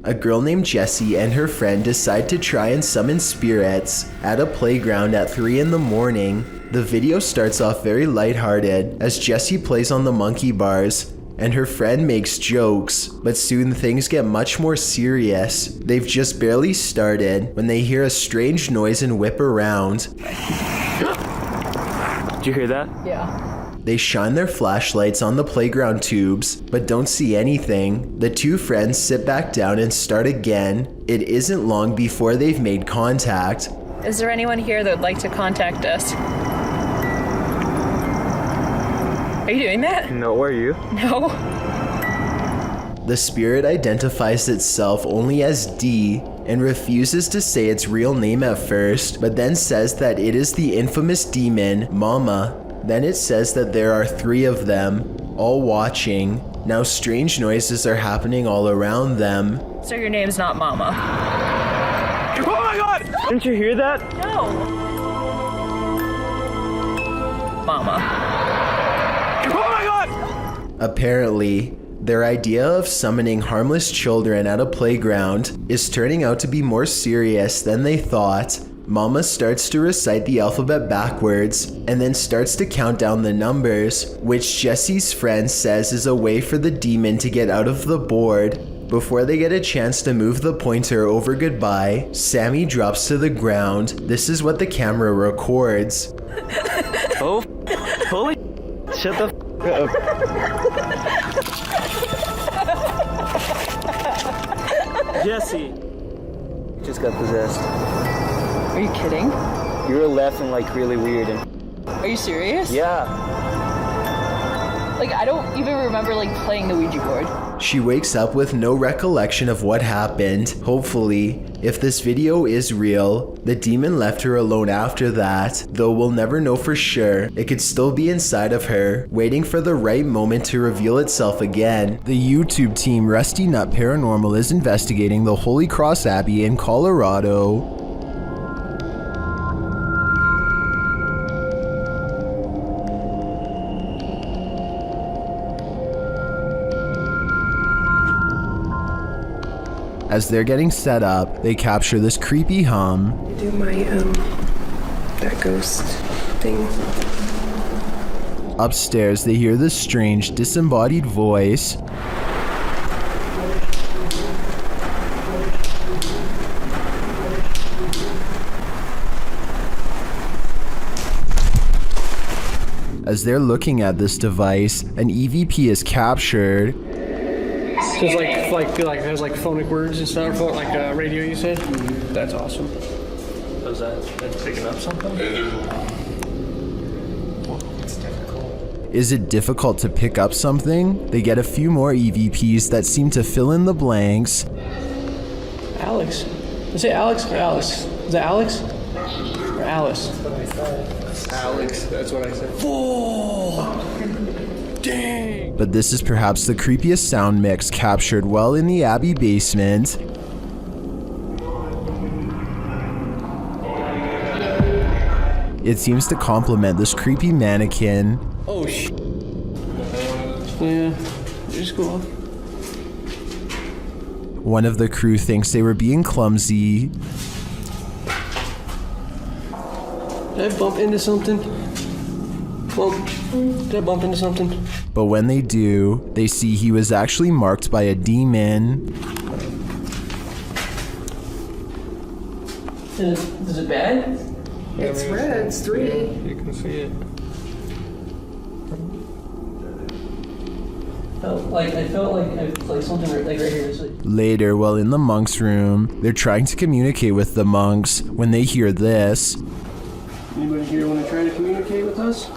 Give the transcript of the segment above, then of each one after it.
A girl named Jessie and her friend decide to try and summon spirits at a playground at 3 in the morning. The video starts off very lighthearted as Jessie plays on the monkey bars and her friend makes jokes, but soon things get much more serious. They've just barely started when they hear a strange noise and whip around. Did you hear that? Yeah. They shine their flashlights on the playground tubes, but don't see anything. The two friends sit back down and start again. It isn't long before they've made contact. Is there anyone here that would like to contact us? Are you doing that? No, are you? No. The spirit identifies itself only as D and refuses to say its real name at first, but then says that it is the infamous demon, Mama. Then it says that there are 3 of them, all watching. Now strange noises are happening all around them. So your name's not Mama? Oh my god! Didn't you hear that? No. Mama. Oh my god! Apparently, their idea of summoning harmless children at a playground is turning out to be more serious than they thought. Mama starts to recite the alphabet backwards and then starts to count down the numbers, which Jessie's friend says is a way for the demon to get out of the board. Before they get a chance to move the pointer over goodbye, Sammy drops to the ground. This is what the camera records. Oh, holy shut the up. Jesse just got possessed. Are you kidding? You were laughing like really weird and Are you serious? yeah. Like, I don't even remember, like, playing the Ouija board. She wakes up with no recollection of what happened. Hopefully, if this video is real, the demon left her alone after that, though we'll never know for sure. It could still be inside of her, waiting for the right moment to reveal itself again. The YouTube team Rusty Nut Paranormal is investigating the Holy Cross Abbey in Colorado. As they're getting set up, they capture this creepy hum. I do my, that ghost thing. Upstairs, they hear this strange, disembodied voice. As they're looking at this device, an EVP is captured. So it's like it has like phonic words and stuff, like radio you said? That's awesome. Was that picking up something? It's difficult. Is it difficult to pick up something? They get a few more EVPs that seem to fill in the blanks. Alex. Is it Alex or Alice? Is it Alex? Or Alice? Alex, that's what I said. Dang! But this is perhaps the creepiest sound mix captured while in the Abbey basement. It seems to complement this creepy mannequin. Oh sh. Yeah, just go off. One of the crew thinks they were being clumsy. Did I bump into something? Did I bump into something? But when they do, they see he was actually marked by a demon. Is it bad? It's red, it's 3. You can see it. I felt like I placed something right here. Later, while in the monks' room, they're trying to communicate with the monks when they hear this. Anybody here want to try to communicate with us?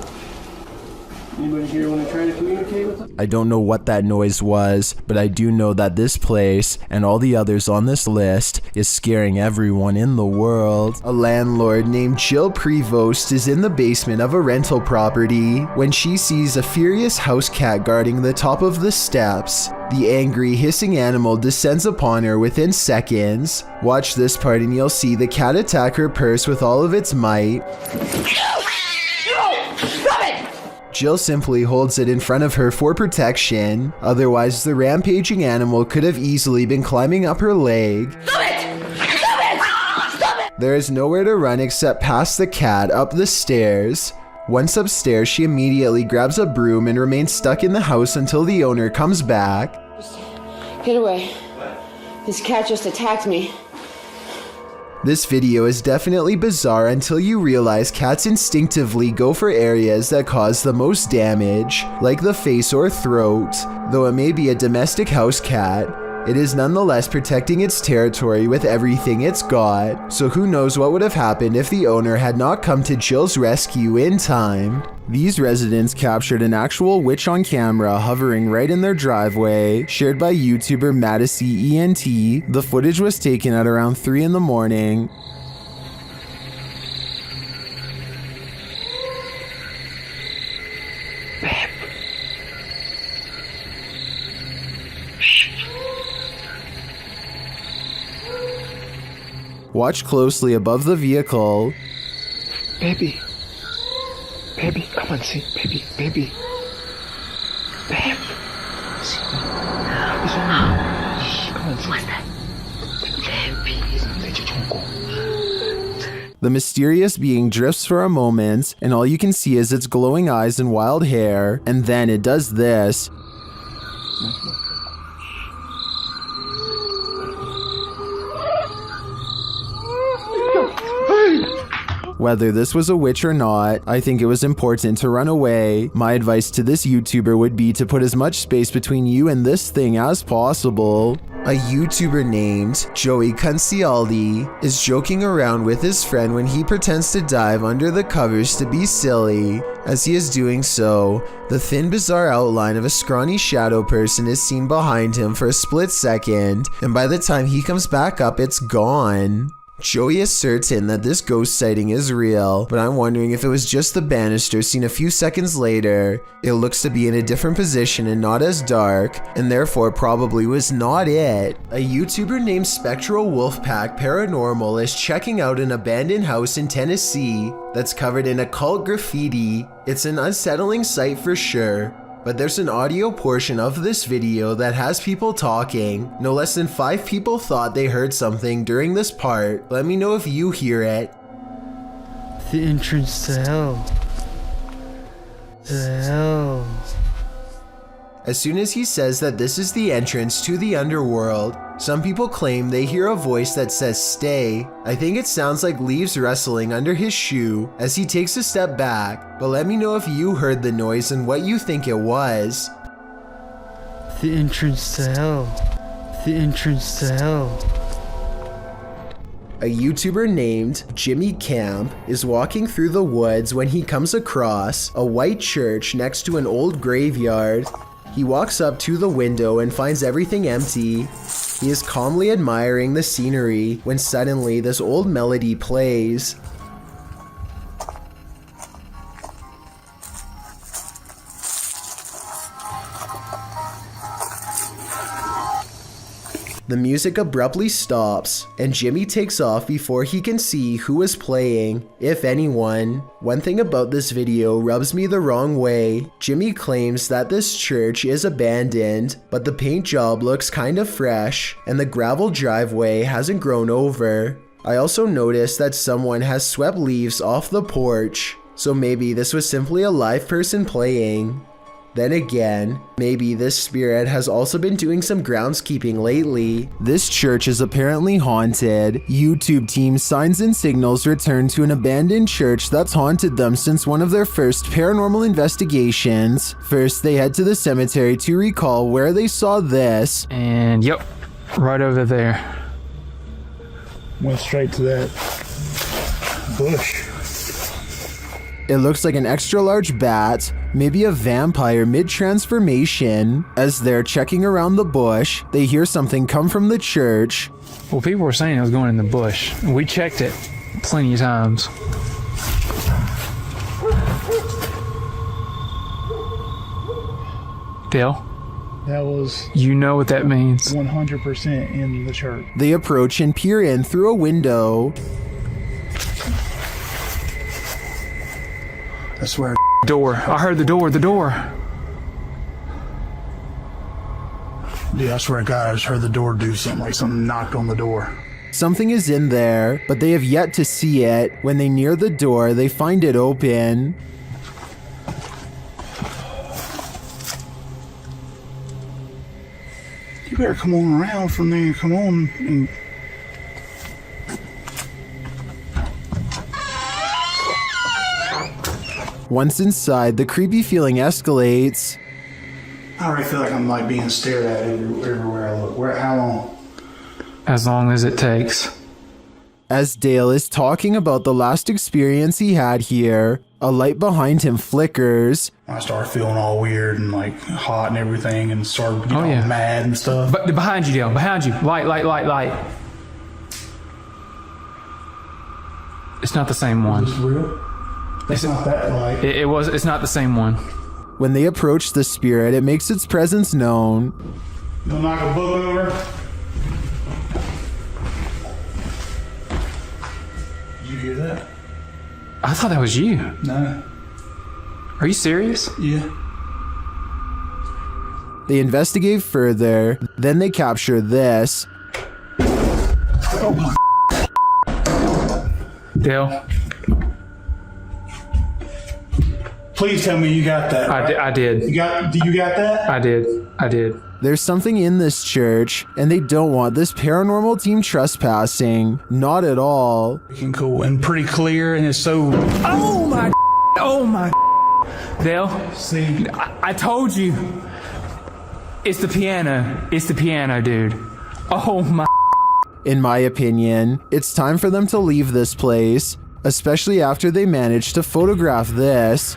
Anybody here want to try to communicate with us? I don't know what that noise was, but I do know that this place, and all the others on this list, is scaring everyone in the world. A landlord named Jill Prevost is in the basement of a rental property when she sees a furious house cat guarding the top of the steps. The angry, hissing animal descends upon her within seconds. Watch this part and you'll see the cat attack her purse with all of its might. Jill simply holds it in front of her for protection. Otherwise, the rampaging animal could have easily been climbing up her leg. Stop it! Stop it! Stop it! There is nowhere to run except past the cat up the stairs. Once upstairs, she immediately grabs a broom and remains stuck in the house until the owner comes back. Get away. This cat just attacked me. This video is definitely bizarre until you realize cats instinctively go for areas that cause the most damage, like the face or throat. Though it may be a domestic house cat, it is nonetheless protecting its territory with everything it's got, so who knows what would have happened if the owner had not come to Jill's rescue in time. These residents captured an actual witch on camera hovering right in their driveway, shared by YouTuber Madisy ENT. The footage was taken at around 3 in the morning. Watch closely above the vehicle. Baby. Baby, come on, see. Baby, baby. Babe. See. It's on me. Shh, come on, see. What's that? The mysterious being drifts for a moment, and all you can see is its glowing eyes and wild hair, and then it does this. Whether this was a witch or not, I think it was important to run away. My advice to this YouTuber would be to put as much space between you and this thing as possible. A YouTuber named Joey Concialdi is joking around with his friend when he pretends to dive under the covers to be silly. As he is doing so, the thin bizarre outline of a scrawny shadow person is seen behind him for a split second, and by the time he comes back up, it's gone. Joey is certain that this ghost sighting is real, but I'm wondering if it was just the banister seen a few seconds later. It looks to be in a different position and not as dark, and therefore probably was not it. A YouTuber named Spectral Wolfpack Paranormal is checking out an abandoned house in Tennessee that's covered in occult graffiti. It's an unsettling sight for sure. But there's an audio portion of this video that has people talking. No less than 5 people thought they heard something during this part. Let me know if you hear it. The entrance to hell. To hell. As soon as he says that this is the entrance to the underworld, some people claim they hear a voice that says stay. I think it sounds like leaves rustling under his shoe as he takes a step back, but let me know if you heard the noise and what you think it was. The entrance to hell. The entrance to hell. A YouTuber named Jimmy Camp is walking through the woods when he comes across a white church next to an old graveyard. He walks up to the window and finds everything empty. He is calmly admiring the scenery when suddenly this old melody plays. The music abruptly stops, and Jimmy takes off before he can see who is playing, if anyone. One thing about this video rubs me the wrong way. Jimmy claims that this church is abandoned, but the paint job looks kind of fresh, and the gravel driveway hasn't grown over. I also noticed that someone has swept leaves off the porch, so maybe this was simply a live person playing. Then again, maybe this spirit has also been doing some groundskeeping lately. This church is apparently haunted. YouTube team Signs and Signals returned to an abandoned church that's haunted them since one of their first paranormal investigations. First, they head to the cemetery to recall where they saw this. And yep, right over there. Went straight to that bush. It looks like an extra large bat, maybe a vampire mid-transformation. As they're checking around the bush, they hear something come from the church. Well, people were saying it was going in the bush. We checked it plenty of times. Dale? That was... You know what that means. 100% in the church. They approach and peer in through a window. I swear door. I heard the door. Yeah, I swear to God, I just heard the door do something, like something knocked on the door. Something is in there, but they have yet to see it. When they near the door, they find it open. You better come on around from there. Come on. And Once inside, the creepy feeling escalates. I already feel like I'm like being stared at everywhere I look. How long? As long as it takes. As Dale is talking about the last experience he had here, a light behind him flickers. I started feeling all weird and like hot and everything, and started getting all mad and stuff. But behind you, Dale. Behind you. Light. It's not the same one. Is this real? It's not that light. It's not the same one. When they approach the spirit, it makes its presence known. You'll knock a book over. Did you hear that? I thought that was you. No. Are you serious? Yeah. They investigate further, then they capture this. Oh my. Dale. Please tell me you got that. Right? I did. You got that? I did. There's something in this church, and they don't want this paranormal team trespassing. Not at all. Freaking cool and pretty clear, and it's so. Oh my. Dale. See. I told you. It's the piano, dude. Oh my. In my opinion, it's time for them to leave this place, especially after they managed to photograph this.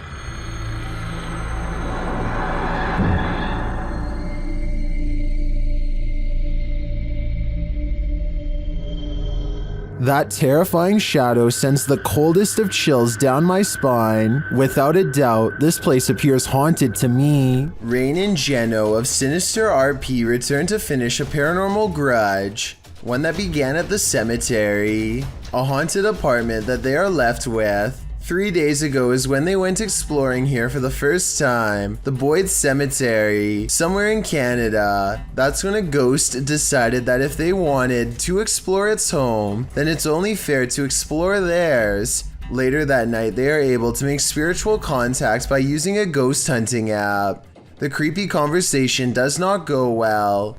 That terrifying shadow sends the coldest of chills down my spine. Without a doubt, this place appears haunted to me. Rain and Jeno of Sinister RP return to finish a paranormal grudge, one that began at the cemetery, a haunted apartment that they are left with. 3 days ago is when they went exploring here for the first time, the Boyd Cemetery, somewhere in Canada. That's when a ghost decided that if they wanted to explore its home, then it's only fair to explore theirs. Later that night, they are able to make spiritual contact by using a ghost hunting app. The creepy conversation does not go well.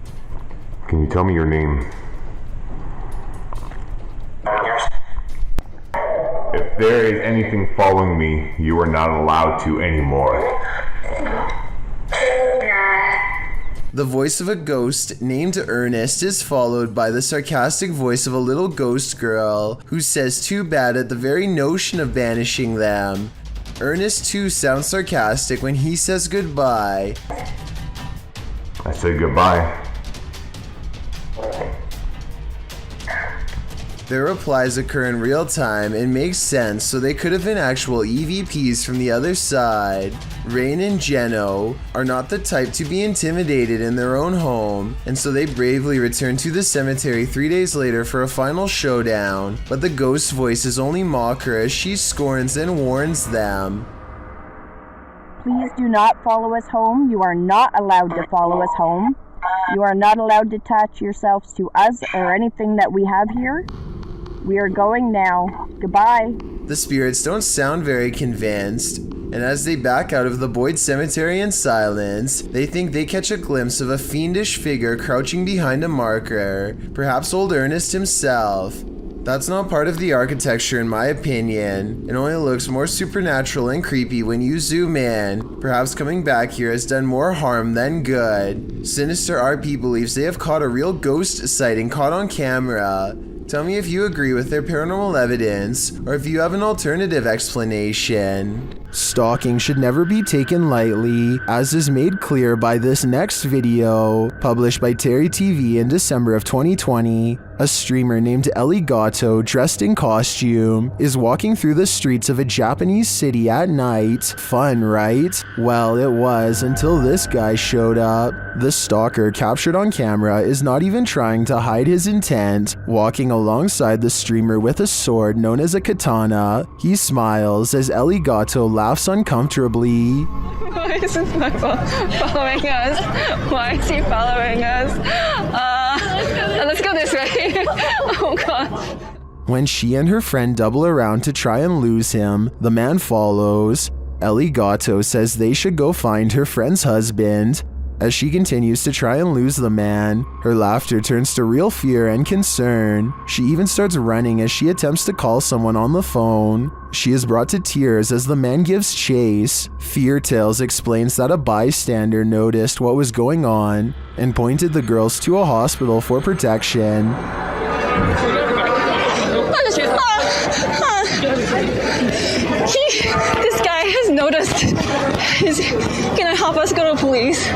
Can you tell me your name? If there is anything following me, you are not allowed to anymore. The voice of a ghost named Ernest is followed by the sarcastic voice of a little ghost girl who says too bad at the very notion of banishing them. Ernest too sounds sarcastic when he says goodbye. I said goodbye. Their replies occur in real time and make sense, so they could have been actual EVPs from the other side. Rain and Jeno are not the type to be intimidated in their own home, and so they bravely return to the cemetery 3 days later for a final showdown, but the ghost voice is only mock her as she scorns and warns them. Please do not follow us home. You are not allowed to follow us home. You are not allowed to attach yourselves to us or anything that we have here. We are going now. Goodbye. The spirits don't sound very convinced, and as they back out of the Boyd Cemetery in silence, they think they catch a glimpse of a fiendish figure crouching behind a marker, perhaps old Ernest himself. That's not part of the architecture in my opinion. It only looks more supernatural and creepy when you zoom in. Perhaps coming back here has done more harm than good. Sinister RP believes they have caught a real ghost sighting caught on camera. Tell me if you agree with their paranormal evidence, or if you have an alternative explanation. Stalking should never be taken lightly, as is made clear by this next video, published by Terry TV in December of 2020. A streamer named Ellie Gatto, dressed in costume, is walking through the streets of a Japanese city at night. Fun, right? Well, it was until this guy showed up. The stalker, captured on camera, is not even trying to hide his intent, walking alongside the streamer with a sword known as a katana. He smiles as Ellie Gatto laughs uncomfortably. Why is this my following us? Why is he following us? Let's go this way. Oh god. When she and her friend double around to try and lose him, the man follows. Ellie Gatto says they should go find her friend's husband. As she continues to try and lose the man, her laughter turns to real fear and concern. She even starts running as she attempts to call someone on the phone. She is brought to tears as the man gives chase. Fear Tales explains that a bystander noticed what was going on and pointed the girls to a hospital for protection. This guy has noticed. He's gonna help us go to police.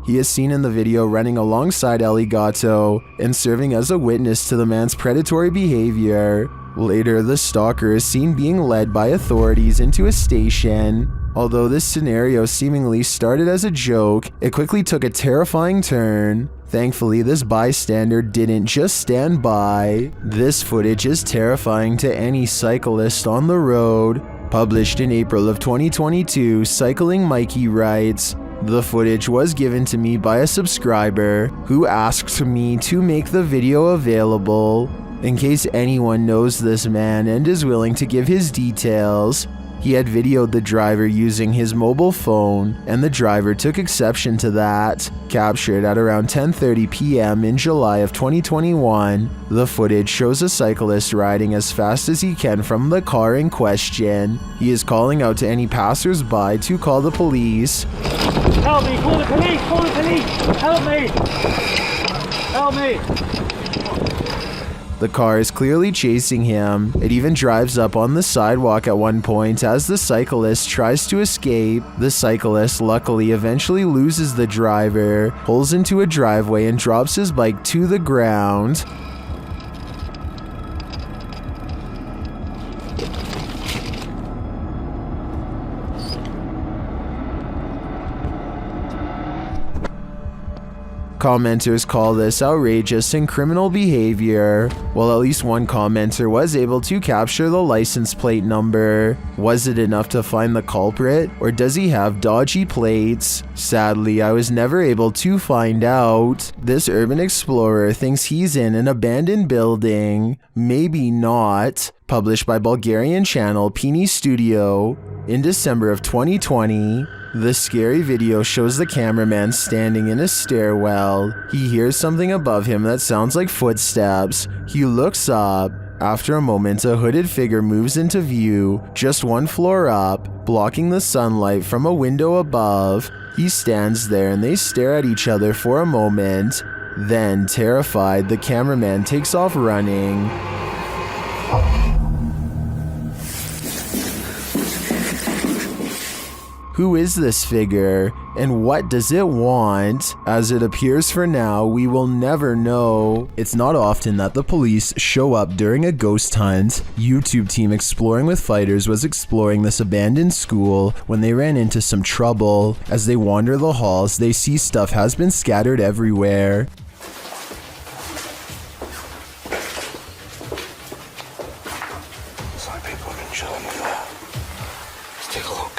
He is seen in the video running alongside Ellie Gatto and serving as a witness to the man's predatory behavior. Later, the stalker is seen being led by authorities into a station. Although this scenario seemingly started as a joke, it quickly took a terrifying turn. Thankfully, this bystander didn't just stand by. This footage is terrifying to any cyclist on the road. Published in April of 2022, Cycling Mikey writes, "The footage was given to me by a subscriber who asked me to make the video available in case anyone knows this man and is willing to give his details." He had videoed the driver using his mobile phone, and the driver took exception to that. Captured at around 10:30 p.m. in July of 2021, the footage shows a cyclist riding as fast as he can from the car in question. He is calling out to any passers-by to call the police. Help me! Call the police! Call the police! Help me! Help me! The car is clearly chasing him. It even drives up on the sidewalk at one point as the cyclist tries to escape. The cyclist luckily eventually loses the driver, pulls into a driveway and drops his bike to the ground. Commenters call this outrageous and criminal behavior, while at least one commenter was able to capture the license plate number. Was it enough to find the culprit, or does he have dodgy plates? Sadly, I was never able to find out. This urban explorer thinks he's in an abandoned building. Maybe not. Published by Bulgarian channel Pini Studio. In December of 2020, the scary video shows the cameraman standing in a stairwell. He hears something above him that sounds like footsteps. He looks up. After a moment, a hooded figure moves into view, just one floor up, blocking the sunlight from a window above. He stands there and they stare at each other for a moment. Then, terrified, the cameraman takes off running. Who is this figure, and what does it want? As it appears for now, we will never know. It's not often that the police show up during a ghost hunt. YouTube team Exploring with Fighters was exploring this abandoned school when they ran into some trouble. As they wander the halls, they see stuff has been scattered everywhere. Some people have been chilling in there. Let's take a look.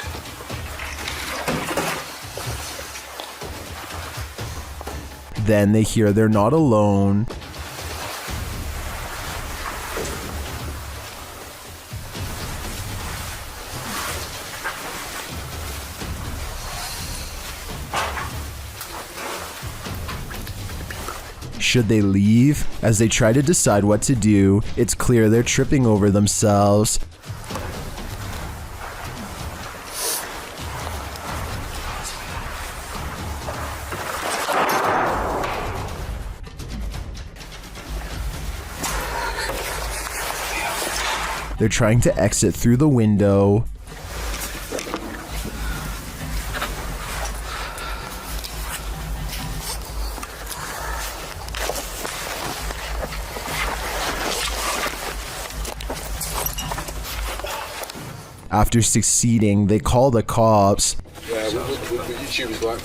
Then they hear they're not alone. Should they leave? As they try to decide what to do, it's clear they're tripping over themselves. They're trying to exit through the window. After succeeding, they call the cops. Yeah, YouTubers like.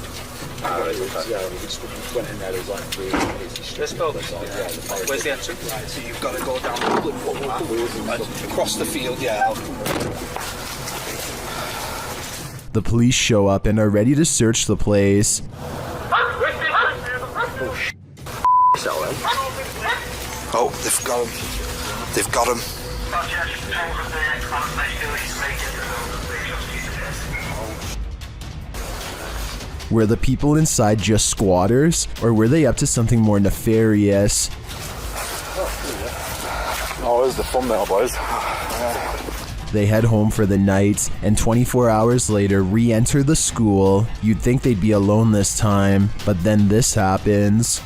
We just went in there. There's like 3 Let's go. Where's the entrance? Right, so you've got to go down the public footpath across the field. Yeah. The police show up and are ready to search the place. Oh, they've got him. They've got him. Were the people inside just squatters, or were they up to something more nefarious? Oh, there's the thumbnail, boys. They head home for the night, and 24 hours later re-enter the school. You'd think they'd be alone this time, but then this happens.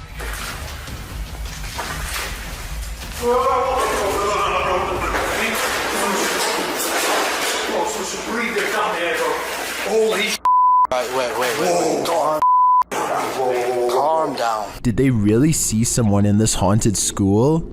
Wait. Calm down. Did they really see someone in this haunted school?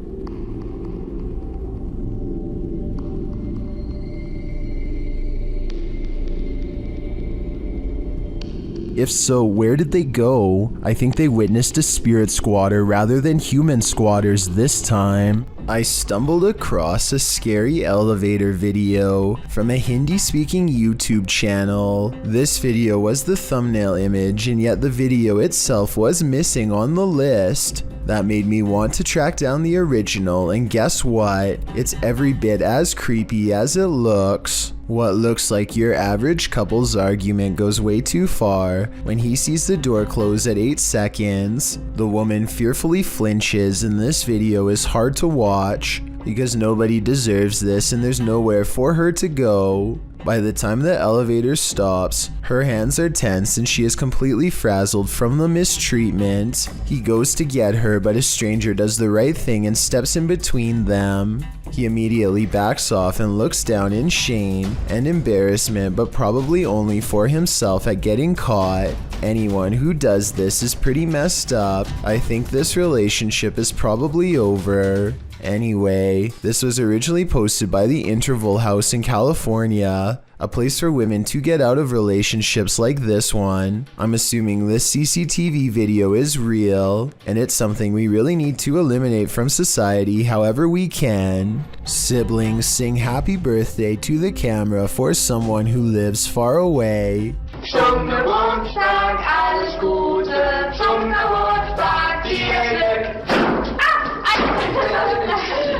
If so, where did they go? I think they witnessed a spirit squatter rather than human squatters this time. I stumbled across a scary elevator video from a Hindi-speaking YouTube channel. This video was the thumbnail image, and yet the video itself was missing on the list. That made me want to track down the original, and guess what? It's every bit as creepy as it looks. What looks like your average couple's argument goes way too far when he sees the door close at 8 seconds. The woman fearfully flinches, and this video is hard to watch because nobody deserves this and there's nowhere for her to go. By the time the elevator stops, her hands are tense and she is completely frazzled from the mistreatment. He goes to get her, but a stranger does the right thing and steps in between them. He immediately backs off and looks down in shame and embarrassment, but probably only for himself at getting caught. Anyone who does this is pretty messed up. I think this relationship is probably over. Anyway, this was originally posted by the Interval House in California, a place for women to get out of relationships like this one. I'm assuming this CCTV video is real, and it's something we really need to eliminate from society however we can. Siblings sing happy birthday to the camera for someone who lives far away. Zum Geburtstag alles Gute, zum Geburtstag dir Glück.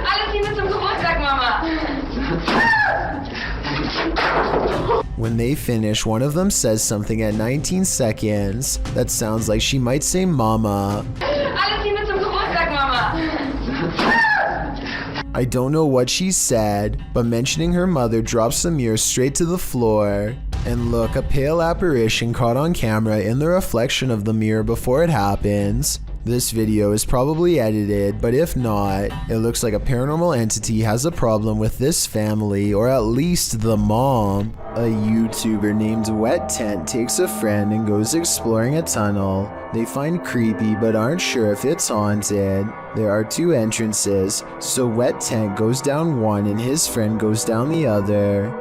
Alles Liebe zum Geburtstag, Mama. When they finish, one of them says something at 19 seconds that sounds like she might say mama. Alles Liebe zum Geburtstag, Mama. I don't know what she said, but mentioning her mother drops the mirror straight to the floor. And look, a pale apparition caught on camera in the reflection of the mirror before it happens. This video is probably edited, but if not, it looks like a paranormal entity has a problem with this family, or at least the mom. A YouTuber named Wet Tent takes a friend and goes exploring a tunnel. They find creepy but aren't sure if it's haunted. There are 2 entrances, so Wet Tent goes down one and his friend goes down the other.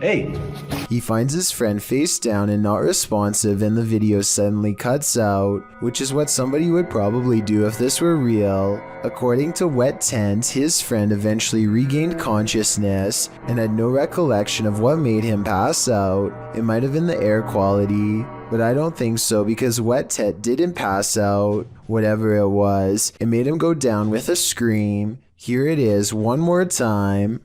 Hey! He finds his friend face down and not responsive, and the video suddenly cuts out, which is what somebody would probably do if this were real. According to Wet Tent, his friend eventually regained consciousness and had no recollection of what made him pass out. It might have been the air quality, but I don't think so because Wet Tent didn't pass out. Whatever it was, it made him go down with a scream. Here it is one more time.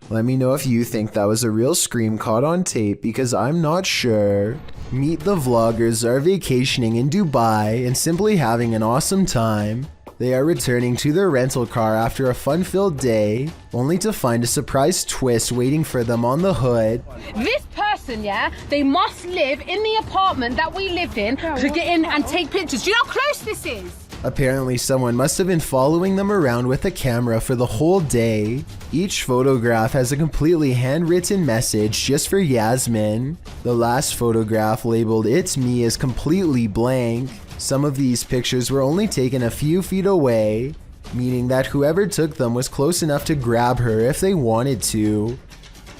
Let me know if you think that was a real scream caught on tape because I'm not sure. Meet the vloggers are vacationing in Dubai and simply having an awesome time. They are returning to their rental car after a fun-filled day, only to find a surprise twist waiting for them on the hood. This person, yeah, they must live in the apartment that we lived in to get in and take pictures. Do you know how close this is? Apparently someone must have been following them around with a camera for the whole day. Each photograph has a completely handwritten message just for Yasmin. The last photograph, labeled "It's Me," is completely blank. Some of these pictures were only taken a few feet away, meaning that whoever took them was close enough to grab her if they wanted to.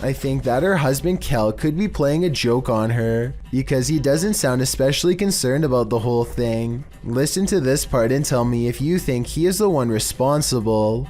I think that her husband Kel could be playing a joke on her, because he doesn't sound especially concerned about the whole thing. Listen to this part and tell me if you think he is the one responsible.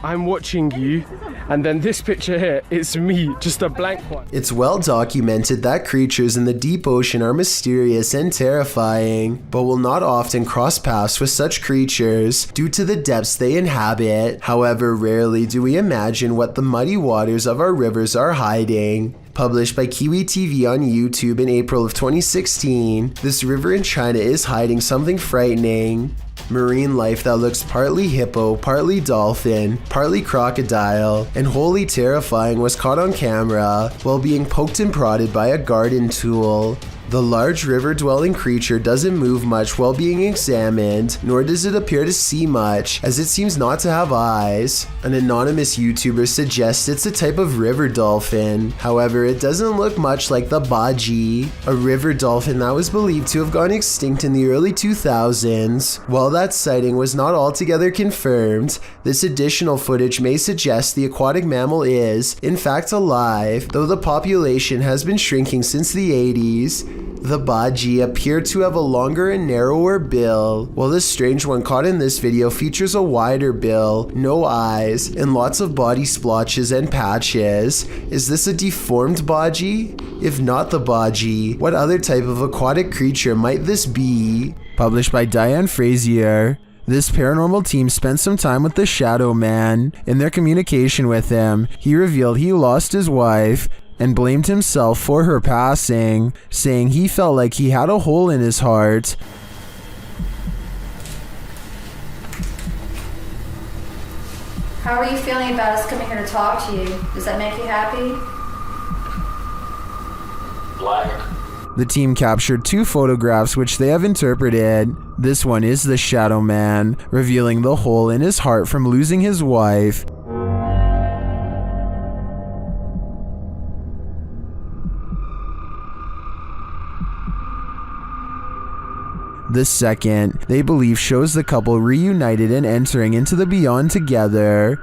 I'm watching you, and then this picture here, it's me, just a blank one. It's well documented that creatures in the deep ocean are mysterious and terrifying, but will not often cross paths with such creatures due to the depths they inhabit. However, rarely do we imagine what the muddy waters of our rivers are hiding. Published by Kiwi TV on YouTube in April of 2016, this river in China is hiding something frightening. Marine life that looks partly hippo, partly dolphin, partly crocodile, and wholly terrifying was caught on camera while being poked and prodded by a garden tool. The large river-dwelling creature doesn't move much while being examined, nor does it appear to see much, as it seems not to have eyes. An anonymous YouTuber suggests it's a type of river dolphin. However, it doesn't look much like the baji, a river dolphin that was believed to have gone extinct in the early 2000s. While that sighting was not altogether confirmed, this additional footage may suggest the aquatic mammal is, in fact, alive, though the population has been shrinking since the 80s. The baji appear to have a longer and narrower bill, while the strange one caught in this video features a wider bill, no eyes, and lots of body splotches and patches. Is this a deformed baji? If not the baji, what other type of aquatic creature might this be? Published by Diane Frazier. This paranormal team spent some time with the Shadow Man. In their communication with him, he revealed he lost his wife and blamed himself for her passing, saying he felt like he had a hole in his heart. How are you feeling about us coming here to talk to you? Does that make you happy? Black. The team captured 2 photographs which they have interpreted. This one is the Shadow Man, revealing the hole in his heart from losing his wife. The second, they believe, shows the couple reunited and entering into the beyond together.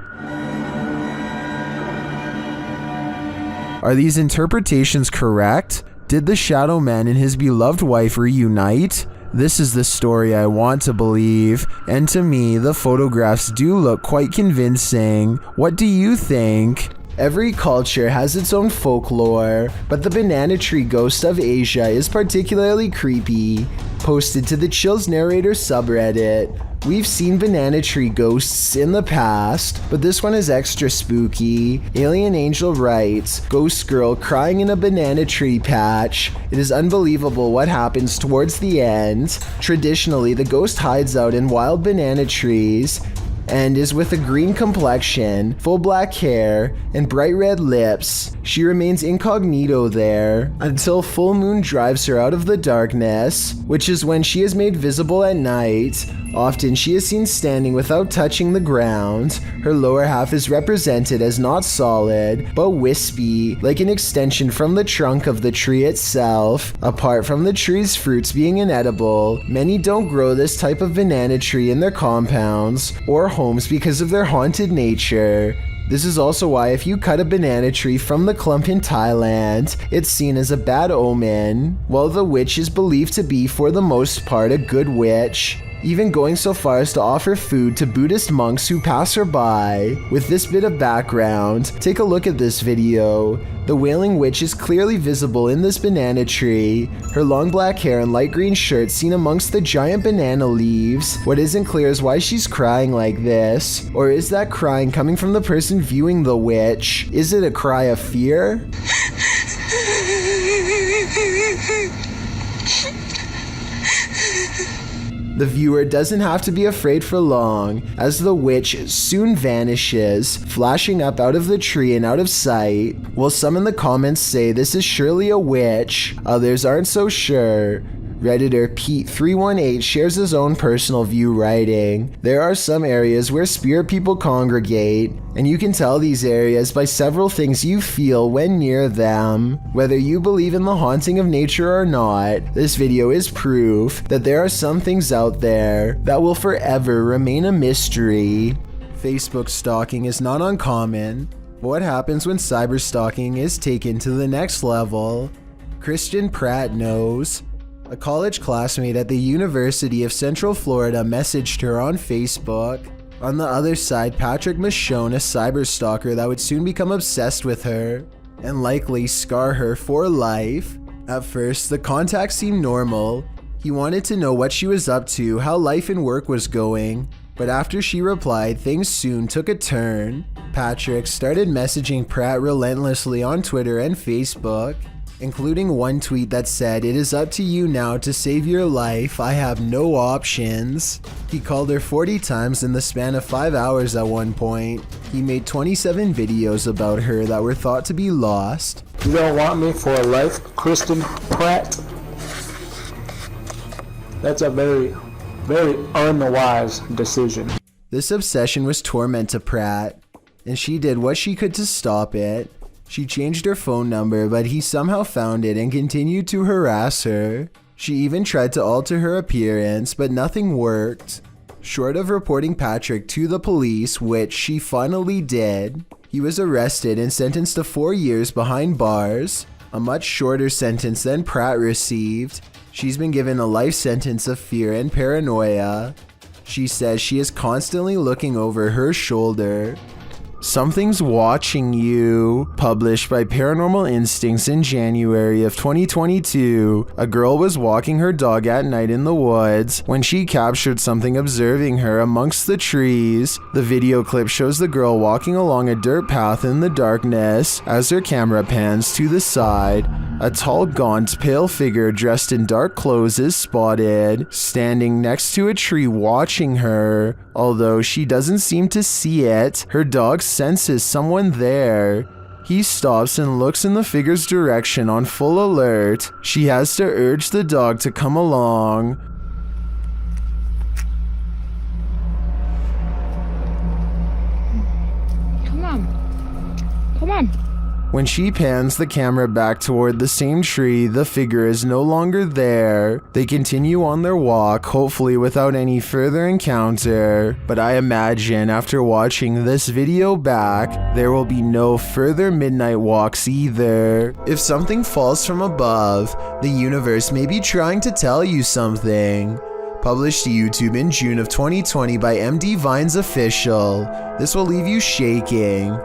Are these interpretations correct? Did the Shadow Man and his beloved wife reunite? This is the story I want to believe, and to me, the photographs do look quite convincing. What do you think? Every culture has its own folklore, but the banana tree ghost of Asia is particularly creepy. Posted to the Chills Narrator subreddit, we've seen banana tree ghosts in the past, but this one is extra spooky. Alien Angel writes, "Ghost girl crying in a banana tree patch. It is unbelievable what happens towards the end. Traditionally, the ghost hides out in wild banana trees and is with a green complexion, full black hair, and bright red lips. She remains incognito there until full moon drives her out of the darkness, which is when she is made visible at night. Often she is seen standing without touching the ground. Her lower half is represented as not solid, but wispy, like an extension from the trunk of the tree itself. Apart from the tree's fruits being inedible, many don't grow this type of banana tree in their compounds or homes because of their haunted nature. This is also why if you cut a banana tree from the clump in Thailand, it's seen as a bad omen, while the witch is believed to be for the most part a good witch, even going so far as to offer food to Buddhist monks who pass her by. With this bit of background, take a look at this video. The Wailing Witch is clearly visible in this banana tree. Her long black hair and light green shirt seen amongst the giant banana leaves. What isn't clear is why she's crying like this. Or is that crying coming from the person viewing the witch? Is it a cry of fear? The viewer doesn't have to be afraid for long, as the witch soon vanishes, flashing up out of the tree and out of sight. While some in the comments say this is surely a witch, others aren't so sure. Redditor Pete318 shares his own personal view, writing, "There are some areas where spirit people congregate, and you can tell these areas by several things you feel when near them. Whether you believe in the haunting of nature or not, this video is proof that there are some things out there that will forever remain a mystery." Facebook stalking is not uncommon, but what happens when cyberstalking is taken to the next level? Christian Pratt knows. A college classmate at the University of Central Florida messaged her on Facebook. On the other side, Patrick must shown a cyberstalker that would soon become obsessed with her and likely scar her for life. At first, the contact seemed normal. He wanted to know what she was up to, how life and work was going, but after she replied, things soon took a turn. Patrick started messaging Pratt relentlessly on Twitter and Facebook, including one tweet that said, "It is up to you now to save your life. I have no options." He called her 40 times in the span of 5 hours at one point. He made 27 videos about her that were thought to be lost. "You don't want me for life, Kristen Pratt?" That's a very, very unwise decision. This obsession was torment to Pratt, and she did what she could to stop it. She changed her phone number, but he somehow found it and continued to harass her. She even tried to alter her appearance, but nothing worked. Short of reporting Patrick to the police, which she finally did, he was arrested and sentenced to 4 years behind bars, a much shorter sentence than Pratt received. She's been given a life sentence of fear and paranoia. She says she is constantly looking over her shoulder. Something's Watching You, published by Paranormal Instincts in January of 2022. A girl was walking her dog at night in the woods when she captured something observing her amongst the trees. The video clip shows the girl walking along a dirt path in the darkness. As her camera pans to the side, a tall, gaunt, pale figure dressed in dark clothes is spotted, standing next to a tree watching her. Although she doesn't seem to see it, her dog senses someone there. He stops and looks in the figure's direction on full alert. She has to urge the dog to come along. Come on. Come on. When she pans the camera back toward the same tree, the figure is no longer there. They continue on their walk, hopefully without any further encounter. But I imagine after watching this video back, there will be no further midnight walks either. If something falls from above, the universe may be trying to tell you something. Published to YouTube in June of 2020 by MD Vines Official. This will leave you shaking.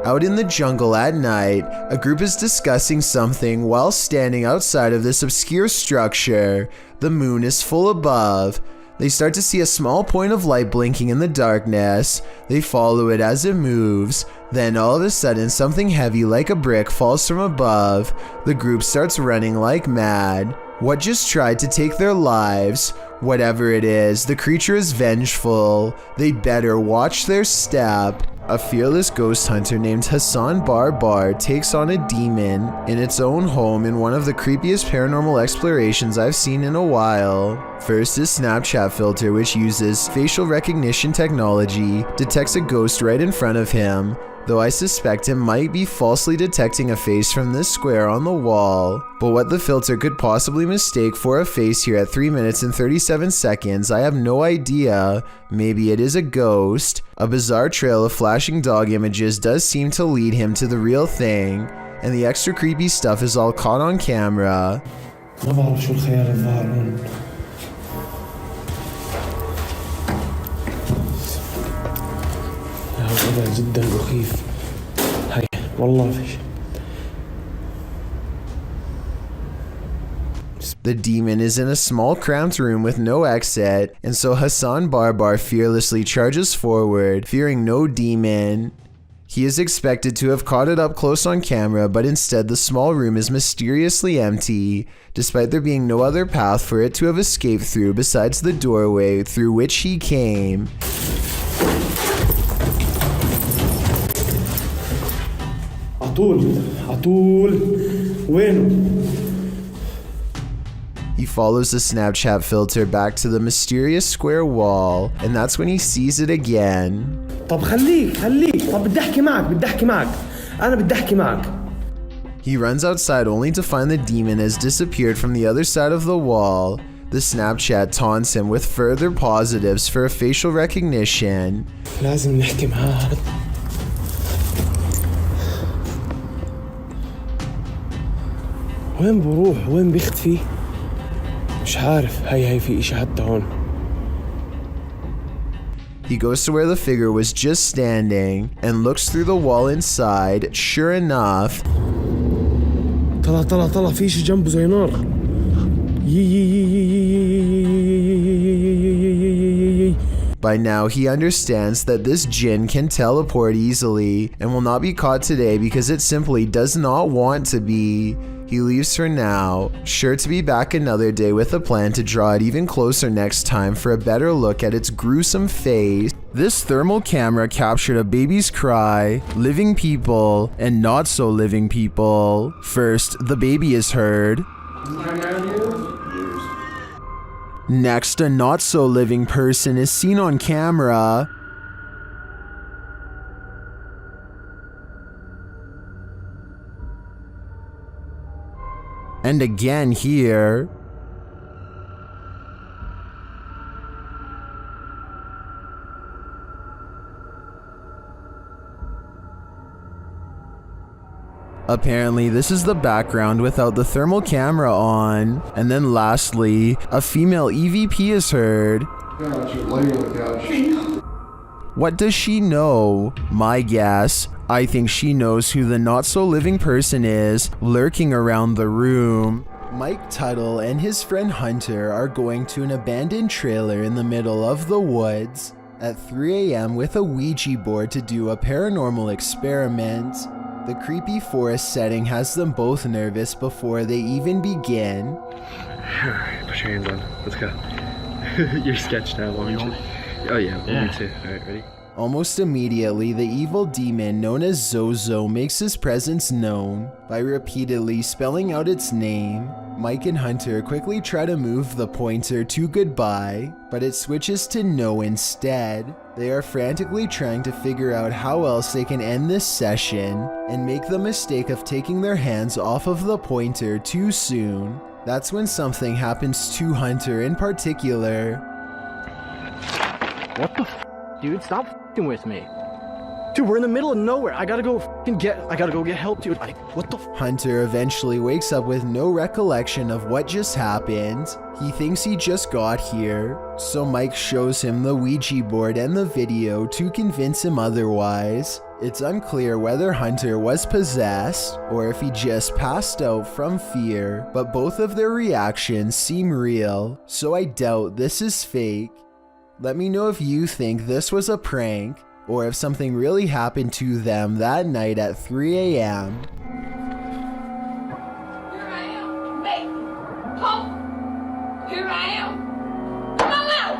Out in the jungle at night, a group is discussing something while standing outside of this obscure structure. The moon is full above. They start to see a small point of light blinking in the darkness. They follow it as it moves. Then all of a sudden, something heavy like a brick falls from above. The group starts running like mad. What just tried to take their lives? Whatever it is, the creature is vengeful. They better watch their step. A fearless ghost hunter named Hassan Barbar takes on a demon in its own home in one of the creepiest paranormal explorations I've seen in a while. First, his Snapchat filter, which uses facial recognition technology, detects a ghost right in front of him, though I suspect it might be falsely detecting a face from this square on the wall. But what the filter could possibly mistake for a face here at 3 minutes and 37 seconds, I have no idea. Maybe it is a ghost. A bizarre trail of flashing dog images does seem to lead him to the real thing, and the extra creepy stuff is all caught on camera. ما بعرف شو الخيال الظاهر هون. هذا جدا مخيف. هاي والله فيش. The demon is in a small cramped room with no exit, and so Hassan Barbar fearlessly charges forward, fearing no demon. He is expected to have caught it up close on camera, but instead the small room is mysteriously empty, despite there being no other path for it to have escaped through besides the doorway through which he came. عطول وينه؟ He follows the Snapchat filter back to the mysterious square wall, and that's when he sees it again. طب خليك طب بدي احكي معك انا بدي احكي معك. He runs outside only to find the demon has disappeared from the other side of the wall. The Snapchat taunts him with further positives for a facial recognition. لازم نحكي معاه. وين بروح وين بيختفي؟ مش عارف. هاي في إشي حتى هون. He goes to where the figure was just standing and looks through the wall inside. Sure enough, طلع في إشي جنبه زي نار. By now, he understands that this djinn can teleport easily and will not be caught today because it simply does not want to be. He leaves for now, sure to be back another day with a plan to draw it even closer next time for a better look at its gruesome face. This thermal camera captured a baby's cry, living people, and not so living people. First, the baby is heard. Next, a not so living person is seen on camera. And again here. Apparently, this is the background without the thermal camera on. And then lastly, a female EVP is heard. What does she know? My guess, I think she knows who the not-so-living person is lurking around the room. Mike Tuttle and his friend Hunter are going to an abandoned trailer in the middle of the woods at 3 a.m. with a Ouija board to do a paranormal experiment. The creepy forest setting has them both nervous before they even begin. Put your hands on. Let's go. You're sketched out. Want me to? Oh yeah, me too. Alright, ready? Almost immediately, the evil demon known as Zozo makes his presence known by repeatedly spelling out its name. Mike and Hunter quickly try to move the pointer to goodbye, but it switches to no instead. They are frantically trying to figure out how else they can end this session and make the mistake of taking their hands off of the pointer too soon. That's when something happens to Hunter in particular. What the f***, dude? Stop f***ing with me. Dude, we're in the middle of nowhere. I gotta go get help, dude. What the f***? Hunter eventually wakes up with no recollection of what just happened. He thinks he just got here, so Mike shows him the Ouija board and the video to convince him otherwise. It's unclear whether Hunter was possessed or if he just passed out from fear, but both of their reactions seem real, so I doubt this is fake. Let me know if you think this was a prank, or if something really happened to them that night at 3 a.m. Here I am. Hey, come. Here I am. Come out.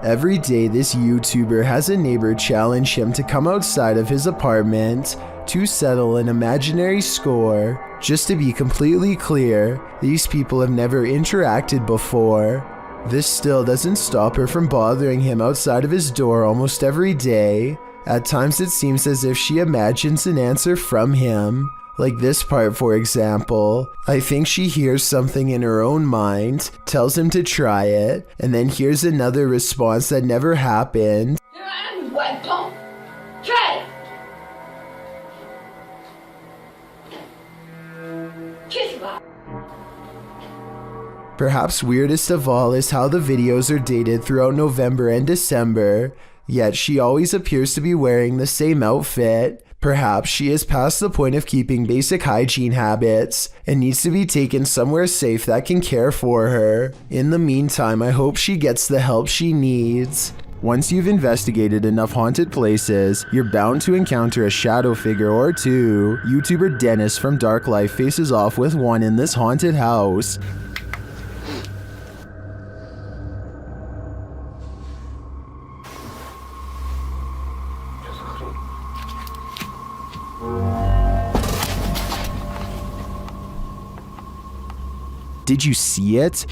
Every day, this YouTuber has a neighbor challenge him to come outside of his apartment to settle an imaginary score. Just to be completely clear, these people have never interacted before. This still doesn't stop her from bothering him outside of his door almost every day. At times it seems as if she imagines an answer from him. Like this part, for example. I think she hears something in her own mind, tells him to try it, and then hears another response that never happened. Here I am, wet pump. Try it. Kiss me. Perhaps weirdest of all is how the videos are dated throughout November and December, yet she always appears to be wearing the same outfit. Perhaps she is past the point of keeping basic hygiene habits and needs to be taken somewhere safe that can care for her. In the meantime, I hope she gets the help she needs. Once you've investigated enough haunted places, you're bound to encounter a shadow figure or two. YouTuber Dennis from Dark Life faces off with one in this haunted house. Did you see it?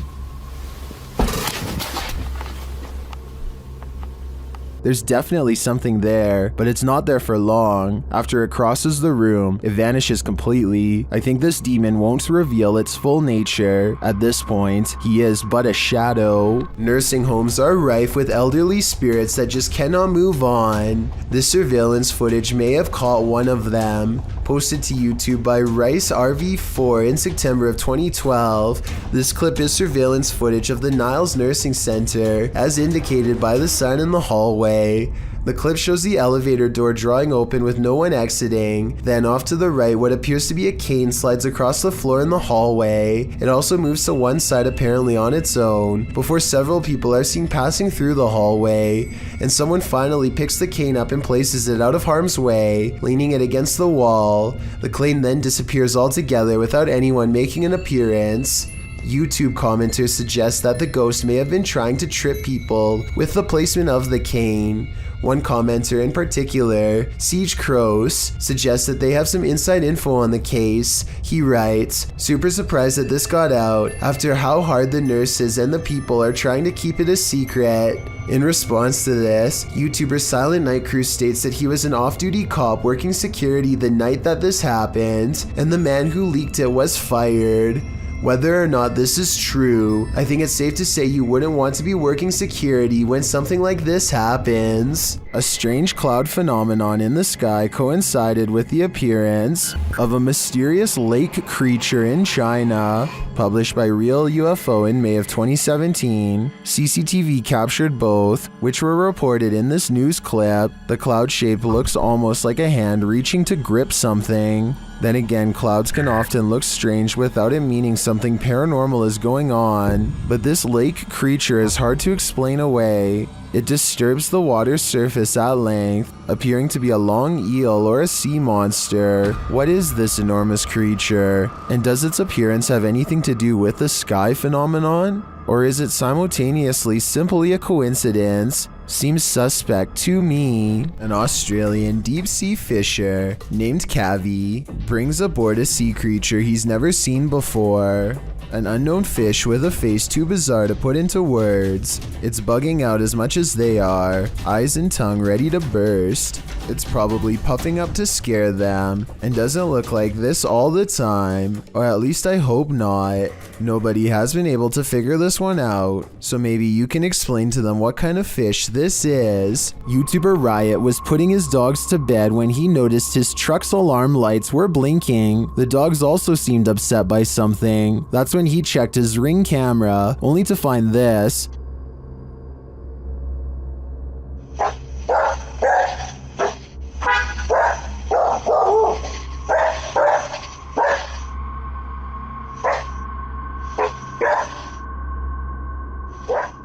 There's definitely something there, but it's not there for long. After it crosses the room, it vanishes completely. I think this demon won't reveal its full nature. At this point, he is but a shadow. Nursing homes are rife with elderly spirits that just cannot move on. This surveillance footage may have caught one of them. Posted to YouTube by Rice RV4 in September of 2012. This clip is surveillance footage of the Niles Nursing Center, as indicated by the sign in the hallway. The clip shows the elevator door drawing open with no one exiting. Then off to the right, what appears to be a cane slides across the floor in the hallway. It also moves to one side apparently on its own, before several people are seen passing through the hallway, and someone finally picks the cane up and places it out of harm's way, leaning it against the wall. The cane then disappears altogether without anyone making an appearance. YouTube commenters suggest that the ghost may have been trying to trip people with the placement of the cane. One commenter in particular, Siege Crows, suggests that they have some inside info on the case. He writes, "Super surprised that this got out after how hard the nurses and the people are trying to keep it a secret." In response to this, YouTuber Silent Night Crew states that he was an off-duty cop working security the night that this happened, and the man who leaked it was fired. Whether or not this is true, I think it's safe to say you wouldn't want to be working security when something like this happens. A strange cloud phenomenon in the sky coincided with the appearance of a mysterious lake creature in China, published by Real UFO in May of 2017. CCTV captured both, which were reported in this news clip. The cloud shape looks almost like a hand reaching to grip something. Then again, clouds can often look strange without it meaning something paranormal is going on, but this lake creature is hard to explain away. It disturbs the water's surface at length, appearing to be a long eel or a sea monster. What is this enormous creature? And does its appearance have anything to do with the sky phenomenon? Or is it simultaneously simply a coincidence? Seems suspect to me. An Australian deep-sea fisher named Cavi brings aboard a sea creature he's never seen before. An unknown fish with a face too bizarre to put into words. It's bugging out as much as they are, eyes and tongue ready to burst. It's probably puffing up to scare them, and doesn't look like this all the time, or at least I hope not. Nobody has been able to figure this one out, so maybe you can explain to them what kind of fish this is. YouTuber Riot was putting his dogs to bed when he noticed his truck's alarm lights were blinking. The dogs also seemed upset by something. That's when he checked his Ring camera, only to find this.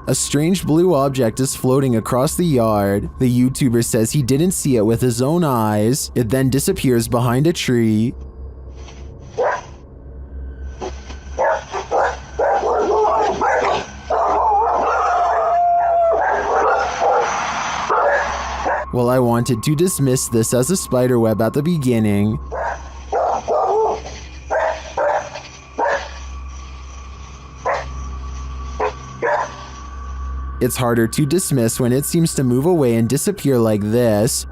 A strange blue object is floating across the yard. The YouTuber says he didn't see it with his own eyes. It then disappears behind a tree. Well, I wanted to dismiss this as a spiderweb at the beginning. It's harder to dismiss when it seems to move away and disappear like this.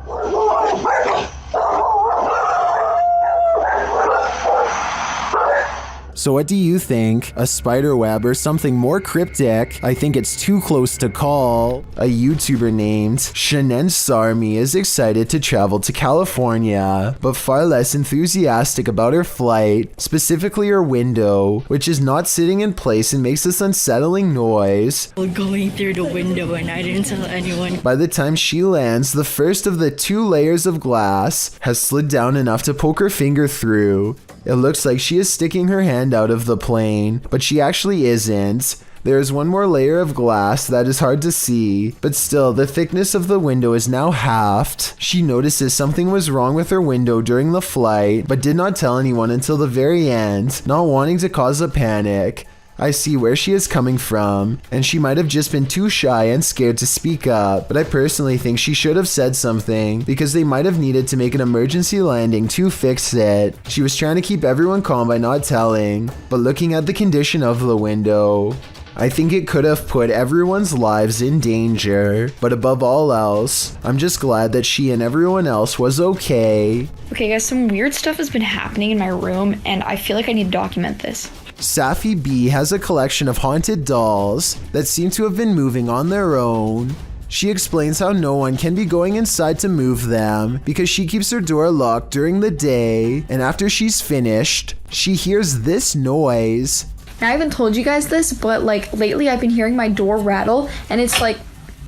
So what do you think? A spider web or something more cryptic? I think it's too close to call. A YouTuber named Shanen Sarmi is excited to travel to California, but far less enthusiastic about her flight, specifically her window, which is not sitting in place and makes this unsettling noise. Going through the window and I didn't tell anyone. By the time she lands, the first of the 2 layers of glass has slid down enough to poke her finger through. It looks like she is sticking her hand out of the plane, but she actually isn't. There is one more layer of glass that is hard to see, but still, the thickness of the window is now halved. She notices something was wrong with her window during the flight, but did not tell anyone until the very end, not wanting to cause a panic. I see where she is coming from, and she might have just been too shy and scared to speak up, but I personally think she should have said something because they might have needed to make an emergency landing to fix it. She was trying to keep everyone calm by not telling, but looking at the condition of the window, I think it could have put everyone's lives in danger, but above all else, I'm just glad that she and everyone else was okay. Okay guys, some weird stuff has been happening in my room and I feel like I need to document this. Safi B has a collection of haunted dolls that seem to have been moving on their own. She explains how no one can be going inside to move them because she keeps her door locked during the day, and after she's finished, she hears this noise. I haven't told you guys this, but like lately I've been hearing my door rattle and it's like...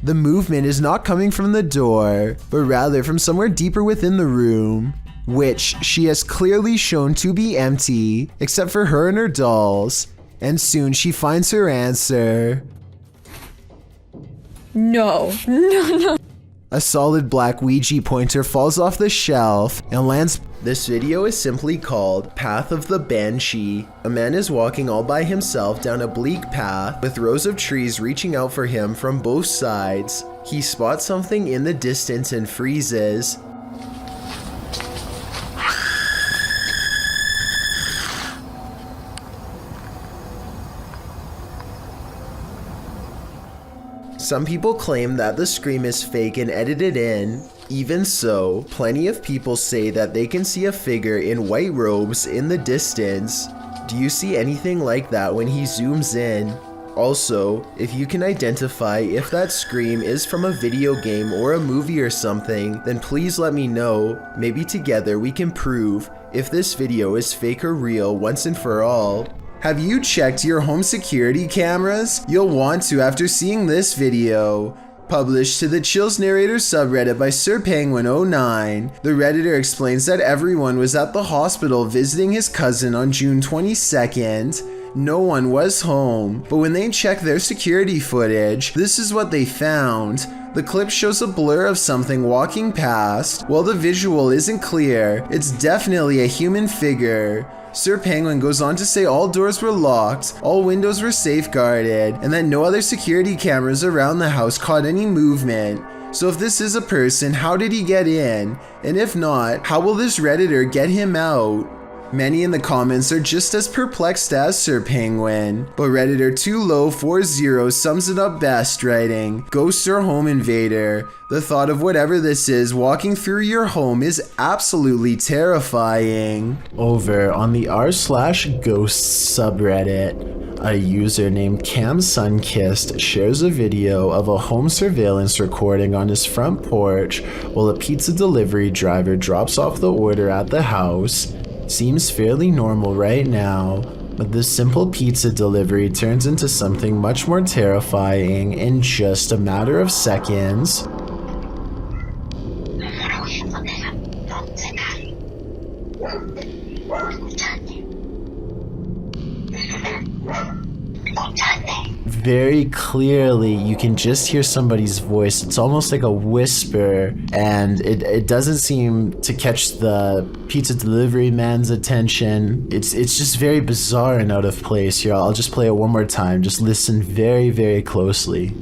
The movement is not coming from the door, but rather from somewhere deeper within the room, which she has clearly shown to be empty, except for her and her dolls, and soon she finds her answer. No. A solid black Ouija pointer falls off the shelf and lands. This video is simply called Path of the Banshee. A man is walking all by himself down a bleak path with rows of trees reaching out for him from both sides. He spots something in the distance and freezes. Some people claim that the scream is fake and edited in. Even so, plenty of people say that they can see a figure in white robes in the distance. Do you see anything like that when he zooms in? Also, if you can identify if that scream is from a video game or a movie or something, then please let me know. Maybe together we can prove if this video is fake or real once and for all. Have you checked your home security cameras? You'll want to after seeing this video. Published to the Chills Narrator subreddit by SirPenguin09, the Redditor explains that everyone was at the hospital visiting his cousin on June 22nd. No one was home, but when they checked their security footage, this is what they found. The clip shows a blur of something walking past. While the visual isn't clear, it's definitely a human figure. Sir Penguin goes on to say all doors were locked, all windows were safeguarded, and that no other security cameras around the house caught any movement. So if this is a person, how did he get in? And if not, how will this Redditor get him out? Many in the comments are just as perplexed as Sir Penguin, but Redditor 2low40 sums it up best, writing, "Ghosts or home invader. The thought of whatever this is walking through your home is absolutely terrifying." Over on the r/ghosts subreddit, a user named CamSunkissed shares a video of a home surveillance recording on his front porch while a pizza delivery driver drops off the order at the house. Seems fairly normal right now, but this simple pizza delivery turns into something much more terrifying in just a matter of seconds. Very clearly, you can just hear somebody's voice. It's almost like a whisper, and it doesn't seem to catch the pizza delivery man's attention. It's just very bizarre and out of place here. I'll just play it one more time. Just listen very, very closely.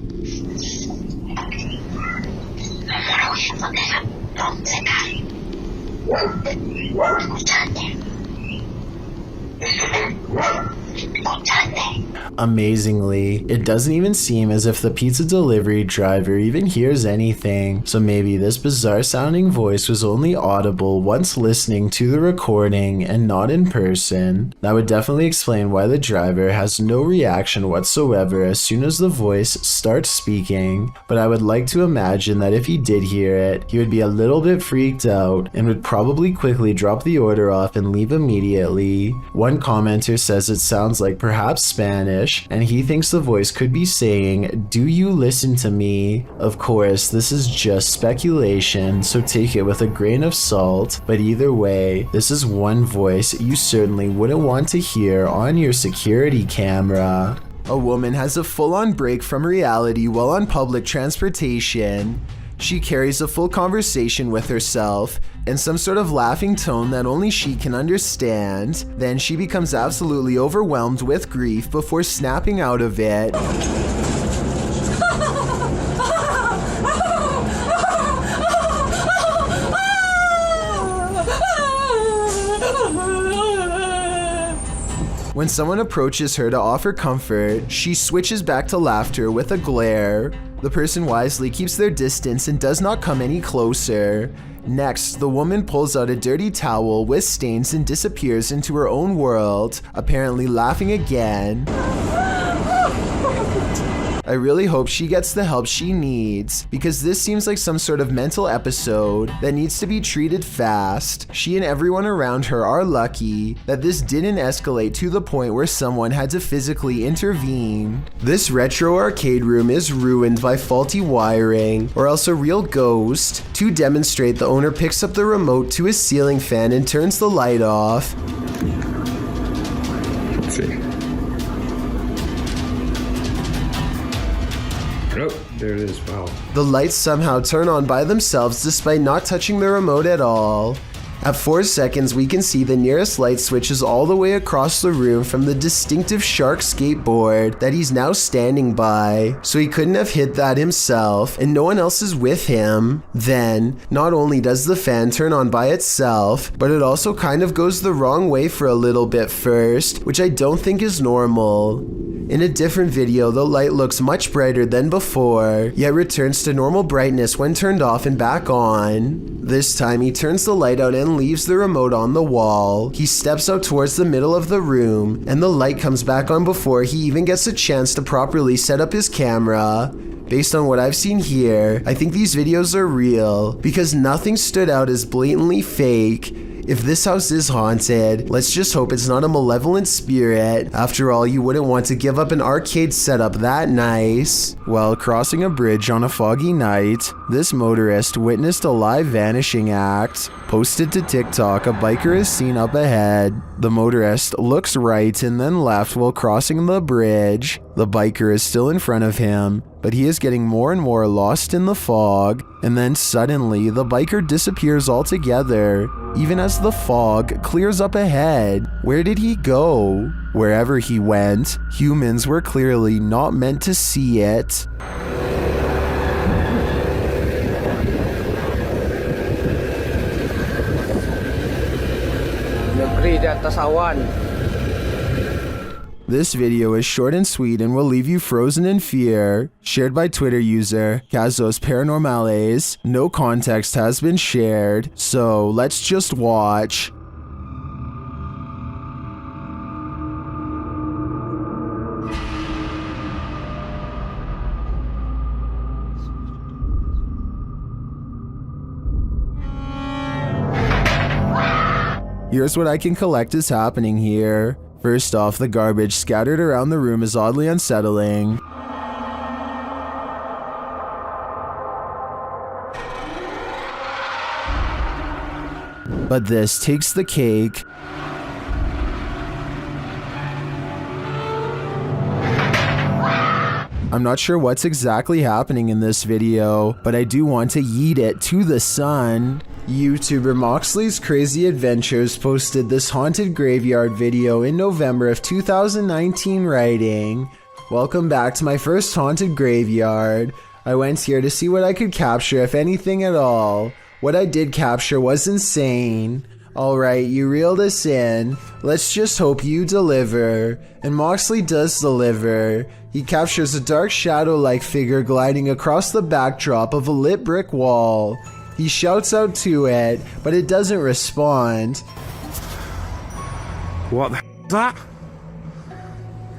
Amazingly, it doesn't even seem as if the pizza delivery driver even hears anything, so maybe this bizarre sounding voice was only audible once listening to the recording and not in person. That would definitely explain why the driver has no reaction whatsoever as soon as the voice starts speaking, but I would like to imagine that if he did hear it, he would be a little bit freaked out and would probably quickly drop the order off and leave immediately. One commenter says it sounds like perhaps Spanish, and he thinks the voice could be saying, "Do you listen to me?" Of course, this is just speculation, so take it with a grain of salt, but either way, this is one voice you certainly wouldn't want to hear on your security camera. A woman has a full-on break from reality while on public transportation. She carries a full conversation with herself in some sort of laughing tone that only she can understand. Then she becomes absolutely overwhelmed with grief before snapping out of it. When someone approaches her to offer comfort, she switches back to laughter with a glare. The person wisely keeps their distance and does not come any closer. Next, the woman pulls out a dirty towel with stains and disappears into her own world, apparently laughing again. I really hope she gets the help she needs, because this seems like some sort of mental episode that needs to be treated fast. She and everyone around her are lucky that this didn't escalate to the point where someone had to physically intervene. This retro arcade room is ruined by faulty wiring, or else a real ghost. To demonstrate, the owner picks up the remote to his ceiling fan and turns the light off. Let's see. Oh, there it is. Wow. The lights somehow turn on by themselves despite not touching the remote at all. At 4 seconds, we can see the nearest light switches all the way across the room from the distinctive shark skateboard that he's now standing by. So he couldn't have hit that himself, and no one else is with him. Then, not only does the fan turn on by itself, but it also kind of goes the wrong way for a little bit first, which I don't think is normal. In a different video, the light looks much brighter than before, yet returns to normal brightness when turned off and back on. This time, he turns the light out and leaves the remote on the wall. He steps out towards the middle of the room, and the light comes back on before he even gets a chance to properly set up his camera. Based on what I've seen here, I think these videos are real, because nothing stood out as blatantly fake. If this house is haunted, let's just hope it's not a malevolent spirit. After all, you wouldn't want to give up an arcade setup that nice. While crossing a bridge on a foggy night, this motorist witnessed a live vanishing act. Posted to TikTok, a biker is seen up ahead. The motorist looks right and then left while crossing the bridge. The biker is still in front of him, but he is getting more and more lost in the fog, and then suddenly the biker disappears altogether, even as the fog clears up ahead. Where did he go? Wherever he went, humans were clearly not meant to see it. This video is short and sweet and will leave you frozen in fear. Shared by Twitter user Casos Paranormales. No context has been shared, so let's just watch. Here's what I can collect is happening here. First off, the garbage scattered around the room is oddly unsettling. But this takes the cake. I'm not sure what's exactly happening in this video, but I do want to yeet it to the sun. YouTuber Moxley's Crazy Adventures posted this haunted graveyard video in November of 2019, writing, "Welcome back to my first haunted graveyard. I went here to see what I could capture, if anything at all. What I did capture was insane. Alright, you reeled us in. Let's just hope you deliver." And Moxley does deliver. He captures a dark shadow-like figure gliding across the backdrop of a lit brick wall. He shouts out to it, but it doesn't respond. What the is that?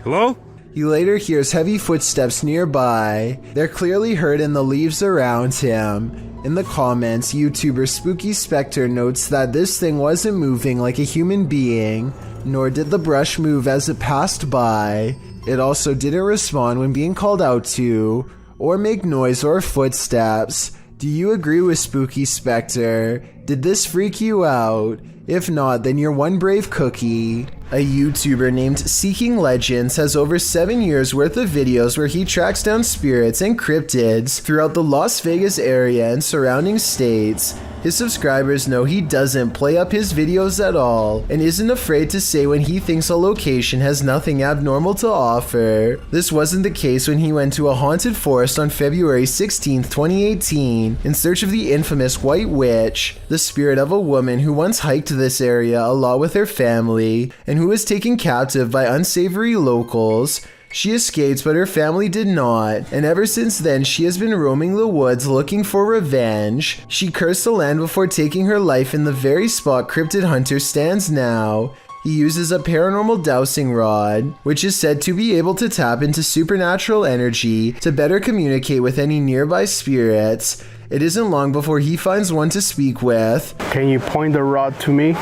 Hello? He later hears heavy footsteps nearby. They're clearly heard in the leaves around him. In the comments, YouTuber Spooky Spectre notes that this thing wasn't moving like a human being, nor did the brush move as it passed by. It also didn't respond when being called out to, or make noise or footsteps. Do you agree with Spooky Spectre? Did this freak you out? If not, then you're one brave cookie. A YouTuber named Seeking Legends has over 7 years worth of videos where he tracks down spirits and cryptids throughout the Las Vegas area and surrounding states. His subscribers know he doesn't play up his videos at all and isn't afraid to say when he thinks a location has nothing abnormal to offer. This wasn't the case when he went to a haunted forest on February 16, 2018 in search of the infamous White Witch, the spirit of a woman who once hiked this area a lot with her family and who was taken captive by unsavory locals. She escaped, but her family did not, and ever since then she has been roaming the woods looking for revenge. She cursed the land before taking her life in the very spot Cryptid Hunter stands now. He uses a paranormal dowsing rod, which is said to be able to tap into supernatural energy to better communicate with any nearby spirits. It isn't long before he finds one to speak with. Can you point the rod to me?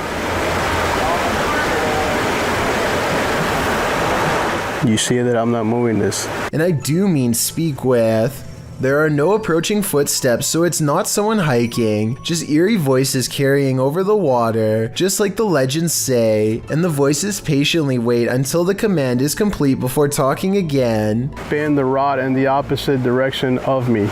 You see that I'm not moving this. And I do mean speak with. There are no approaching footsteps, so it's not someone hiking, just eerie voices carrying over the water, just like the legends say, and the voices patiently wait until the command is complete before talking again. Spin the rod in the opposite direction of me.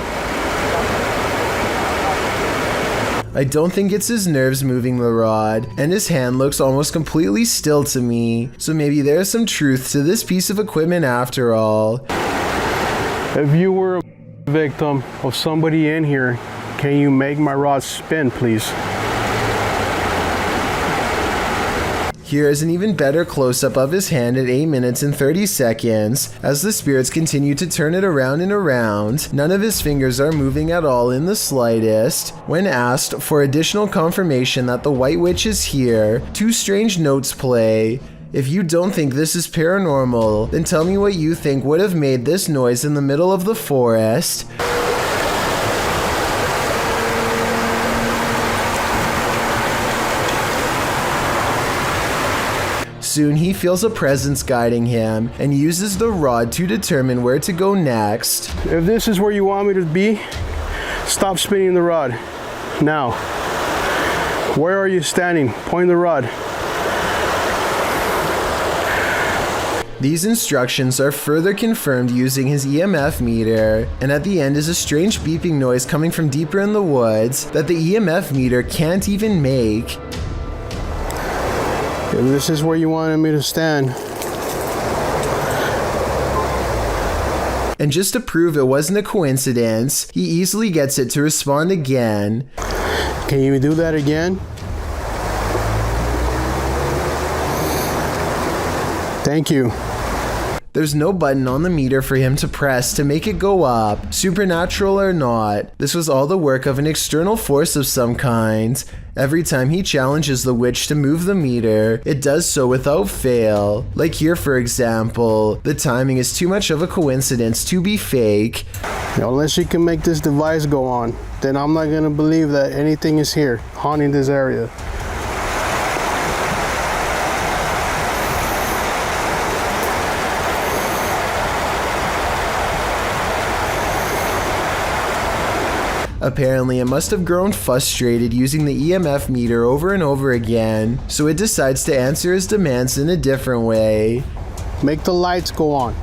I don't think it's his nerves moving the rod, and his hand looks almost completely still to me, so maybe there's some truth to this piece of equipment after all. If you were a victim of somebody in here, can you make my rod spin, please? Here is an even better close-up of his hand at 8 minutes and 30 seconds. As the spirits continue to turn it around and around, none of his fingers are moving at all in the slightest. When asked for additional confirmation that the White Witch is here, 2 strange notes play. If you don't think this is paranormal, then tell me what you think would have made this noise in the middle of the forest. Soon he feels a presence guiding him and uses the rod to determine where to go next. If this is where you want me to be, stop spinning the rod. Now. Where are you standing? Point the rod. These instructions are further confirmed using his EMF meter, and at the end is a strange beeping noise coming from deeper in the woods that the EMF meter can't even make. If this is where you wanted me to stand. And just to prove it wasn't a coincidence, he easily gets it to respond again. Can you do that again? Thank you. There's no button on the meter for him to press to make it go up, supernatural or not. This was all the work of an external force of some kind. Every time he challenges the witch to move the meter, it does so without fail. Like here, for example, the timing is too much of a coincidence to be fake. Unless you can make this device go on, then I'm not gonna believe that anything is here, haunting this area. Apparently, it must have grown frustrated using the EMF meter over and over again, so it decides to answer his demands in a different way. Make the lights go on.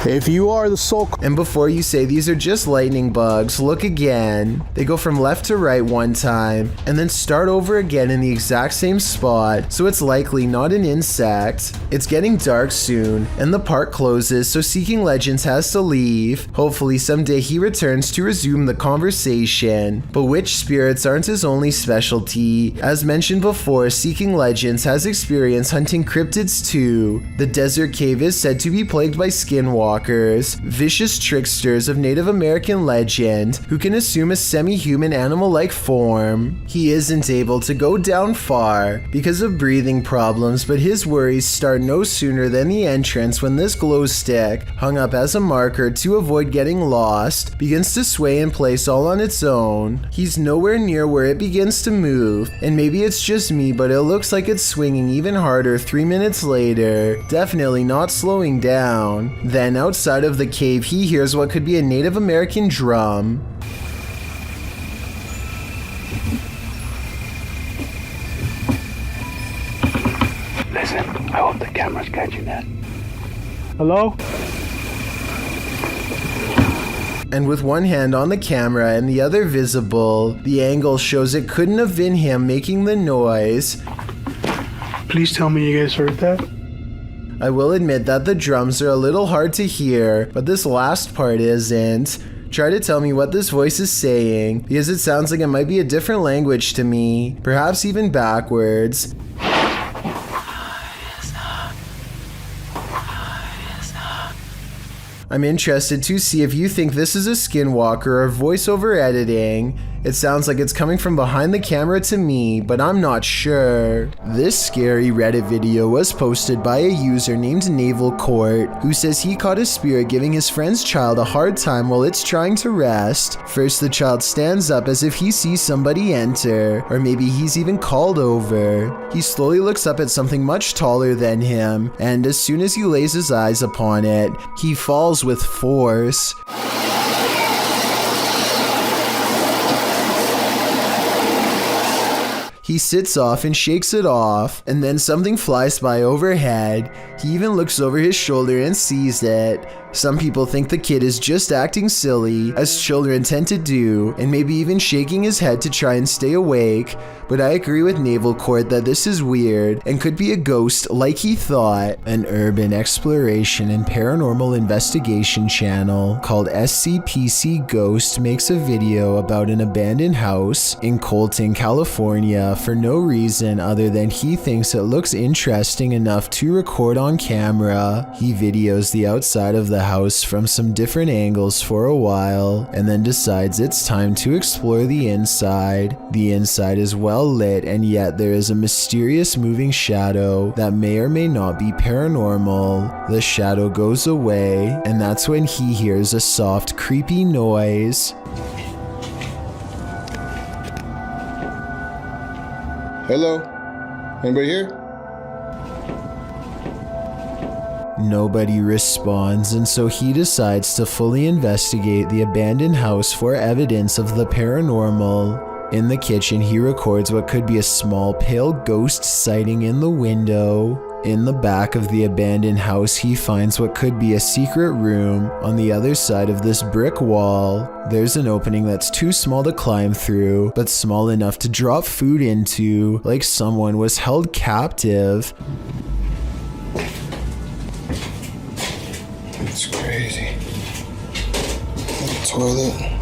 If you are the soul... And before you say these are just lightning bugs, look again. They go from left to right one time, and then start over again in the exact same spot, so it's likely not an insect. It's getting dark soon, and the park closes, so Seeking Legends has to leave. Hopefully someday he returns to resume the conversation. But witch spirits aren't his only specialty. As mentioned before, Seeking Legends has experience hunting cryptids too. The desert cave is said to be plagued by Skinwalker, vicious tricksters of Native American legend who can assume a semi-human animal-like form. He isn't able to go down far because of breathing problems, but his worries start no sooner than the entrance when this glow stick, hung up as a marker to avoid getting lost, begins to sway in place all on its own. He's nowhere near where it begins to move, and maybe it's just me, but it looks like it's swinging even harder 3 minutes later, definitely not slowing down. Then outside of the cave, he hears what could be a Native American drum. Listen, I hope the camera's catching that. Hello? And with one hand on the camera and the other visible, the angle shows it couldn't have been him making the noise. Please tell me you guys heard that. I will admit that the drums are a little hard to hear, but this last part isn't. Try to tell me what this voice is saying, because it sounds like it might be a different language to me, perhaps even backwards. I'm interested to see if you think this is a Skinwalker or voiceover editing. It sounds like it's coming from behind the camera to me, but I'm not sure. This scary Reddit video was posted by a user named Naval Court, who says he caught a spirit giving his friend's child a hard time while it's trying to rest. First, the child stands up as if he sees somebody enter, or maybe he's even called over. He slowly looks up at something much taller than him, and as soon as he lays his eyes upon it, he falls with force. He sits off and shakes it off, and then something flies by overhead. He even looks over his shoulder and sees it. Some people think the kid is just acting silly, as children tend to do, and maybe even shaking his head to try and stay awake, but I agree with Naval Court that this is weird and could be a ghost like he thought. An urban exploration and paranormal investigation channel called SCPC Ghost makes a video about an abandoned house in Colton, California for no reason other than he thinks it looks interesting enough to record on camera. He videos the outside of the house from some different angles for a while and then decides it's time to explore the inside. The inside is well lit, and yet there is a mysterious moving shadow that may or may not be paranormal. The shadow goes away, and that's when he hears a soft, creepy noise. Hello? Anybody here? Nobody responds, and so he decides to fully investigate the abandoned house for evidence of the paranormal. In the kitchen, he records what could be a small pale ghost sighting in the window. In the back of the abandoned house, he finds what could be a secret room on the other side of this brick wall. There's an opening that's too small to climb through, but small enough to drop food into, like someone was held captive. It's crazy. The toilet.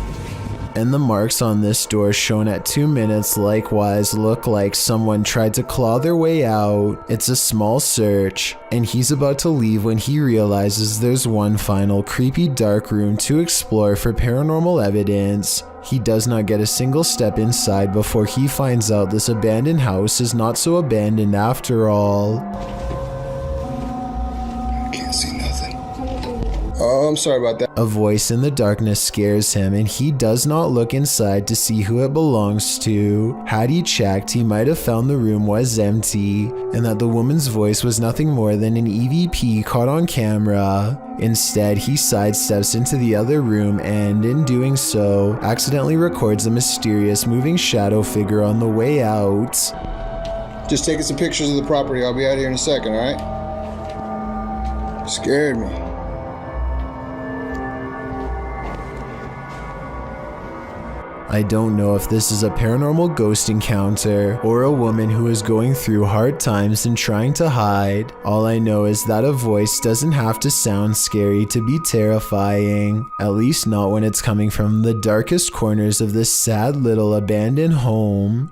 And the marks on this door shown at 2 minutes likewise look like someone tried to claw their way out. It's a small search, and he's about to leave when he realizes there's one final creepy dark room to explore for paranormal evidence. He does not get a single step inside before he finds out this abandoned house is not so abandoned after all. I can't see nothing. Oh, I'm sorry about that. A voice in the darkness scares him, and he does not look inside to see who it belongs to. Had he checked, he might have found the room was empty, and that the woman's voice was nothing more than an EVP caught on camera. Instead, he sidesteps into the other room and, in doing so, accidentally records a mysterious moving shadow figure on the way out. Just taking some pictures of the property. I'll be out here in a second, alright? Scared me. I don't know if this is a paranormal ghost encounter or a woman who is going through hard times and trying to hide. All I know is that a voice doesn't have to sound scary to be terrifying, at least not when it's coming from the darkest corners of this sad little abandoned home.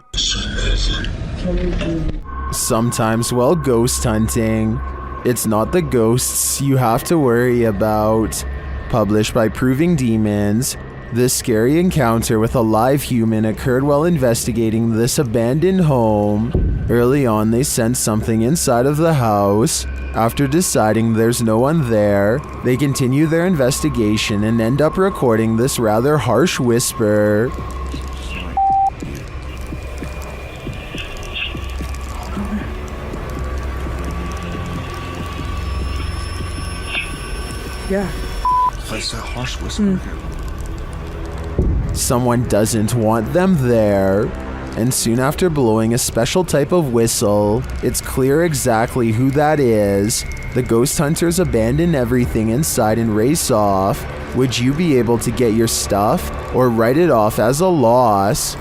Sometimes while ghost hunting, it's not the ghosts you have to worry about. Published by Proving Demons, this scary encounter with a live human occurred while investigating this abandoned home. Early on, they sense something inside of the house. After deciding there's no one there, they continue their investigation and end up recording this rather harsh whisper. Yeah. That's that harsh whisper. Someone doesn't want them there. and soon after blowing a special type of whistle, it's clear exactly who that is. The ghost hunters abandon everything inside and race off. Would you be able to get your stuff or write it off as a loss?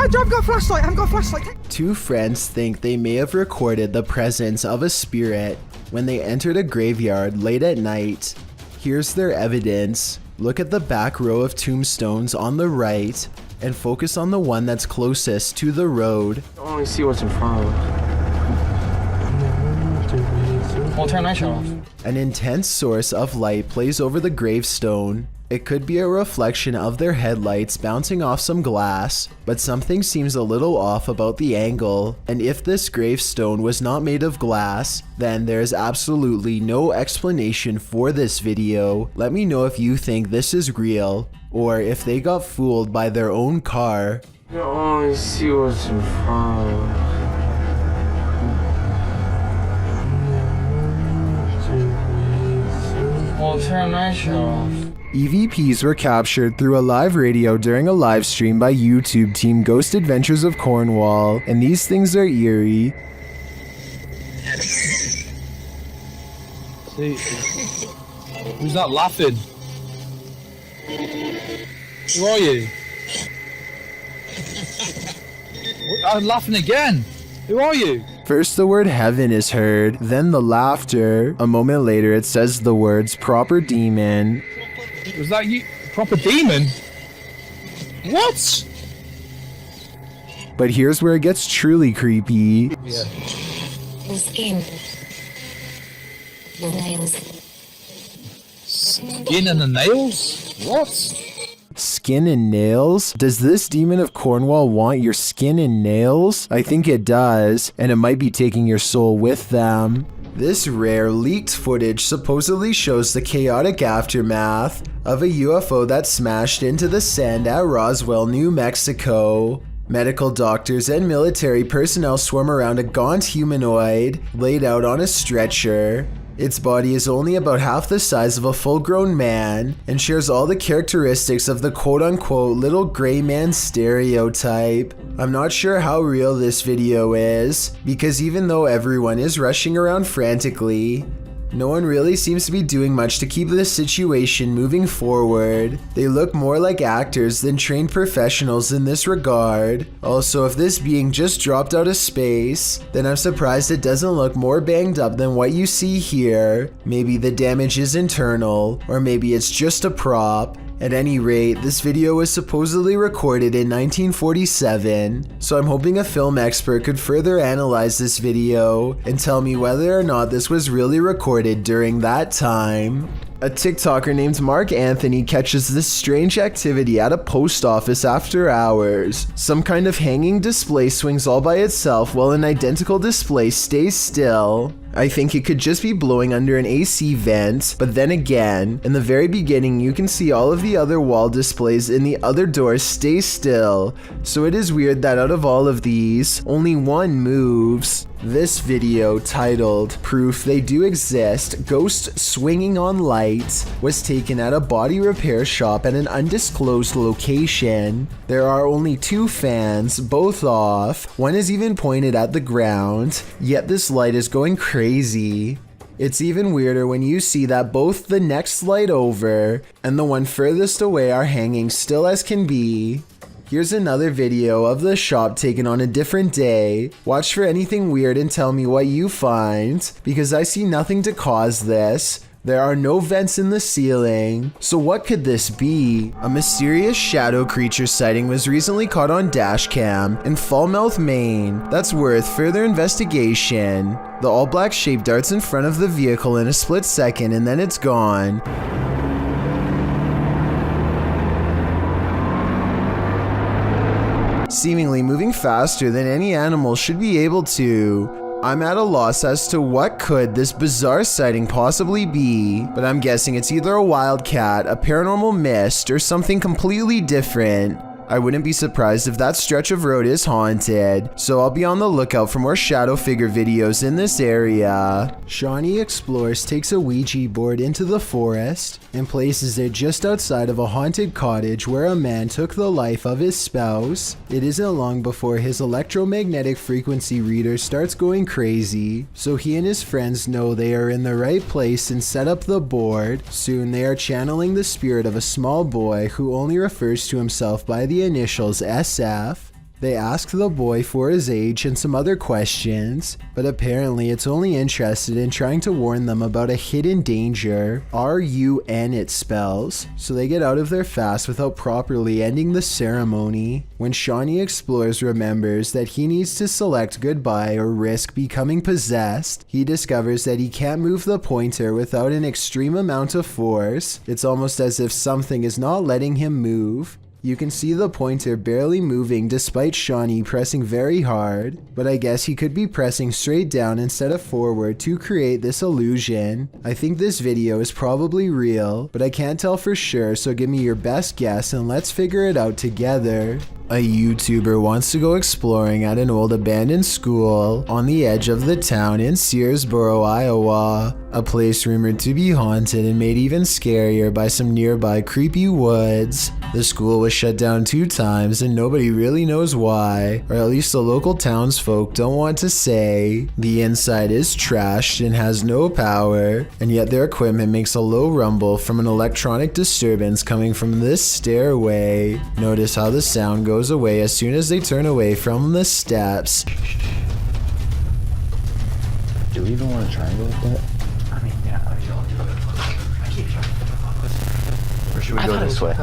Andrew, I've got a flashlight. Two friends think they may have recorded the presence of a spirit when they entered a graveyard late at night. Here's their evidence. Look at the back row of tombstones on the right and focus on the one that's closest to the road. I only see what's in front of us. Well, turn my shit off. An intense source of light plays over the gravestone. It could be a reflection of their headlights bouncing off some glass, but something seems a little off about the angle, and if this gravestone was not made of glass, then there's absolutely no explanation for this video. Let me know if you think this is real, or if they got fooled by their own car. I only see what's in front of us. Well, turn my shit off. EVPs were captured through a live radio during a live stream by YouTube team Ghost Adventures of Cornwall, and these things are eerie. See, who's that laughing? Who are you? I'm laughing again. Who are you? First the word heaven is heard, then the laughter. A moment later it says the words proper demon. Was that you? Proper demon? What? But here's where it gets truly creepy. Yeah. The skin. The nails. Skin and the nails? What? Skin and nails? Does this demon of Cornwall want your skin and nails? I think it does, and it might be taking your soul with them. This rare leaked footage supposedly shows the chaotic aftermath of a UFO that smashed into the sand at Roswell, New Mexico. Medical doctors and military personnel swarm around a gaunt humanoid laid out on a stretcher. Its body is only about half the size of a full-grown man and shares all the characteristics of the quote-unquote little gray man stereotype. I'm not sure how real this video is, because even though everyone is rushing around frantically, no one really seems to be doing much to keep this situation moving forward. They look more like actors than trained professionals in this regard. Also, if this being just dropped out of space, then I'm surprised it doesn't look more banged up than what you see here. Maybe the damage is internal, or maybe it's just a prop. At any rate, this video was supposedly recorded in 1947, so I'm hoping a film expert could further analyze this video and tell me whether or not this was really recorded during that time. A TikToker named Mark Anthony catches this strange activity at a post office after hours. Some kind of hanging display swings all by itself while an identical display stays still. I think it could just be blowing under an AC vent, but then again, in the very beginning you can see all of the other wall displays in the other doors stay still, so it is weird that out of all of these, only one moves. This video, titled "Proof They Do Exist, Ghosts Swinging on Lights," was taken at a body repair shop at an undisclosed location. There are only two fans, both off. One is even pointed at the ground, yet this light is going crazy. It's even weirder when you see that both the next light over and the one furthest away are hanging still as can be. Here's another video of the shop taken on a different day. Watch for anything weird and tell me what you find, because I see nothing to cause this. There are no vents in the ceiling, so what could this be? A mysterious shadow creature sighting was recently caught on dashcam in Falmouth, Maine. That's worth further investigation. The all-black shape darts in front of the vehicle in a split second and then it's gone. Seemingly moving faster than any animal should be able to. I'm at a loss as to what could this bizarre sighting possibly be, but I'm guessing it's either a wildcat, a paranormal mist, or something completely different. I wouldn't be surprised if that stretch of road is haunted, so I'll be on the lookout for more shadow figure videos in this area. Scrawny Explores takes a Ouija board into the forest and places it just outside of a haunted cottage where a man took the life of his spouse. It isn't long before his electromagnetic frequency reader starts going crazy, so he and his friends know they are in the right place and set up the board. Soon they are channeling the spirit of a small boy who only refers to himself by the initials SF. They ask the boy for his age and some other questions, but apparently it's only interested in trying to warn them about a hidden danger. RUN it spells, so they get out of there fast without properly ending the ceremony. When Scrawny Explores remembers that he needs to select goodbye or risk becoming possessed, he discovers that he can't move the pointer without an extreme amount of force. It's almost as if something is not letting him move. You can see the pointer barely moving despite Scrawny pressing very hard, but I guess he could be pressing straight down instead of forward to create this illusion. I think this video is probably real, but I can't tell for sure, so give me your best guess and let's figure it out together. A YouTuber wants to go exploring at an old abandoned school on the edge of the town in Searsboro, Iowa, a place rumored to be haunted and made even scarier by some nearby creepy woods. The school was shut down 2 times and nobody really knows why, or at least the local townsfolk don't want to say. The inside is trashed and has no power, and yet their equipment makes a low rumble from an electronic disturbance coming from this stairway. Notice how the sound goes away as soon as they turn away from the steps. Do we even want to try and go with that? I mean, yeah. Or should we go this way?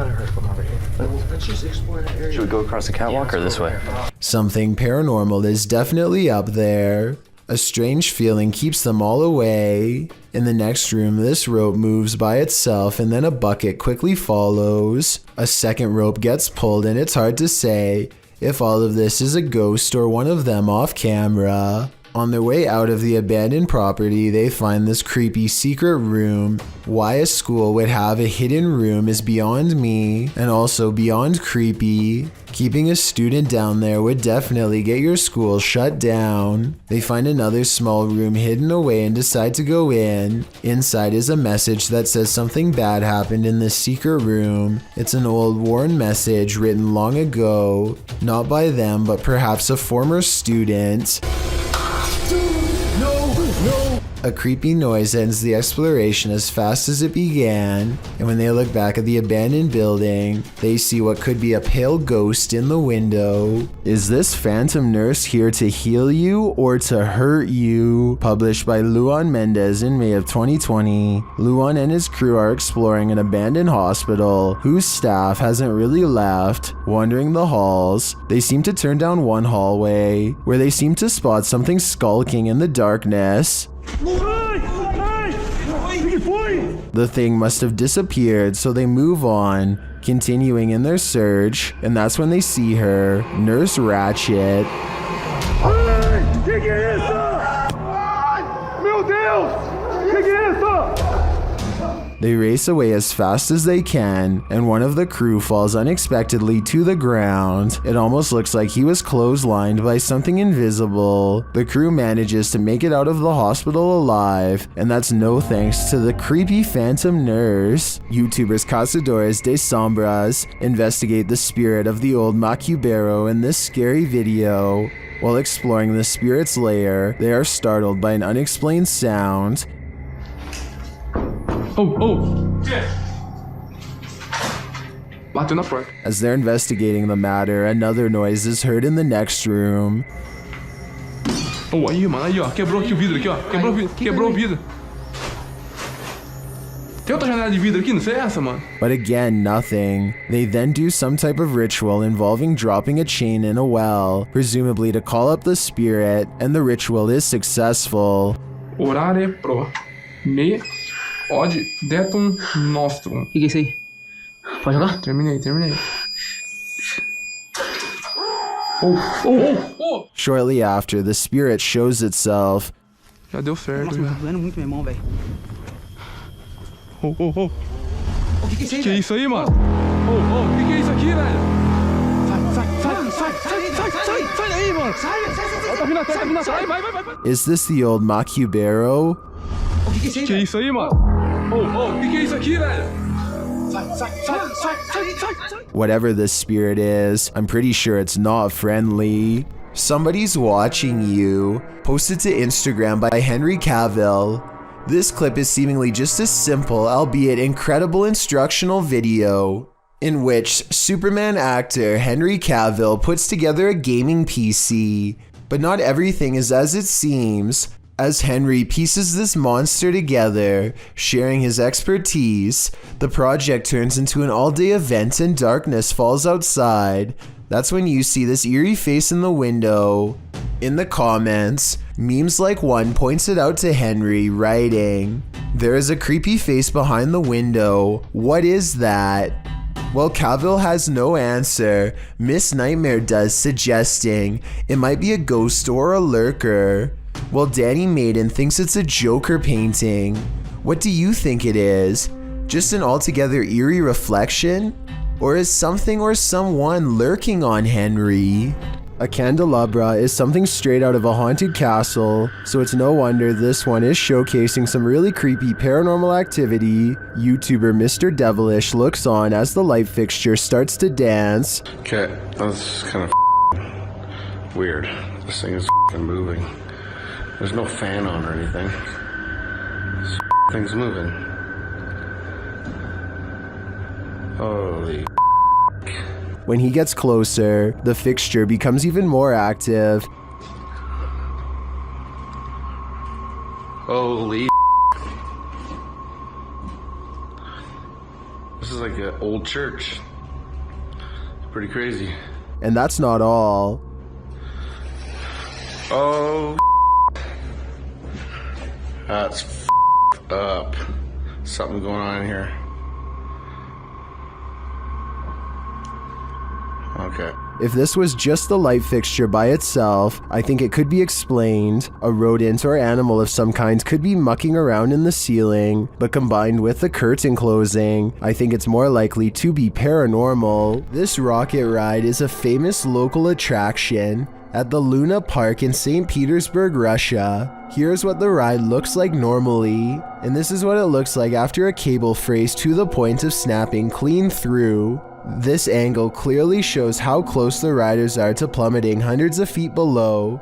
Let's just explore that area. Should we go across the catwalk or this way? Something paranormal is definitely up there. A strange feeling keeps them all away. In the next room, this rope moves by itself and then a bucket quickly follows. A second rope gets pulled and it's hard to say if all of this is a ghost or one of them off camera. On their way out of the abandoned property, they find this creepy secret room. Why a school would have a hidden room is beyond me, and also beyond creepy. Keeping a student down there would definitely get your school shut down. They find another small room hidden away and decide to go in. Inside is a message that says something bad happened in this secret room. It's an old worn message written long ago, not by them but perhaps a former student. A creepy noise ends the exploration as fast as it began, and when they look back at the abandoned building, they see what could be a pale ghost in the window. Is this phantom nurse here to heal you or to hurt you? Published by Luan Mendez in May of 2020. Luan and his crew are exploring an abandoned hospital whose staff hasn't really left. Wandering the halls, they seem to turn down one hallway where they seem to spot something skulking in the darkness. The thing must have disappeared, so they move on, continuing in their search, and that's when they see her, Nurse Ratchet. They race away as fast as they can, and one of the crew falls unexpectedly to the ground. It almost looks like he was clotheslined by something invisible. The crew manages to make it out of the hospital alive, and that's no thanks to the creepy phantom nurse. YouTubers Cazadores de Sombras investigate the spirit of the old Macubero in this scary video. While exploring the spirit's lair, they are startled by an unexplained sound. Bateu na porta. As they're investigating the matter, another noise is heard in the next room. Oh, aí, mano, aí, ó. Quebrou aqui o vidro aqui, ó. Quebrou o vidro. Tem outra janela de vidro aqui, não sei essa, mano. But again, nothing. They then do some type of ritual involving dropping a chain in a well, presumably to call up the spirit, and the ritual is successful. Orare pro me od detum nostrum. O que é isso aí? Pode jogar? Terminei. Shortly after, the spirit shows itself. Já deu certo. Nossa, tá doendo muito, meu irmão, velho. O que é isso aí, mano? O que é isso aqui, velho? Is this the old Macubero? Whatever this spirit is, I'm pretty sure it's not friendly. Somebody's watching you. Posted to Instagram by Henry Cavill. This clip is seemingly just a simple, albeit incredible instructional video in which Superman actor Henry Cavill puts together a gaming PC. But not everything is as it seems. As Henry pieces this monster together, sharing his expertise, the project turns into an all-day event and darkness falls outside. That's when you see this eerie face in the window. In the comments, memes like one points it out to Henry, writing, "There is a creepy face behind the window. What is that?" Well, Cavill has no answer. Miss Nightmare does, suggesting it might be a ghost or a lurker. Well, Danny Maiden thinks it's a Joker painting. What do you think it is? Just an altogether eerie reflection? Or is something or someone lurking on Henry? A candelabra is something straight out of a haunted castle, so it's no wonder this one is showcasing some really creepy paranormal activity. YouTuber Mr. Devilish looks on as the light fixture starts to dance. Okay, that's kind of weird. This thing is moving. There's no fan on or anything. This thing's moving. Holy. When he gets closer, the fixture becomes even more active. Holy. This is like an old church. It's pretty crazy. And that's not all. Oh. That's up. Something going on in here. Okay. If this was just the light fixture by itself, I think it could be explained. A rodent or animal of some kind could be mucking around in the ceiling, but combined with the curtain closing, I think it's more likely to be paranormal. This rocket ride is a famous local attraction at the Luna Park in St. Petersburg, Russia. Here's what the ride looks like normally, and this is what it looks like after a cable frays to the point of snapping clean through. This angle clearly shows how close the riders are to plummeting hundreds of feet below.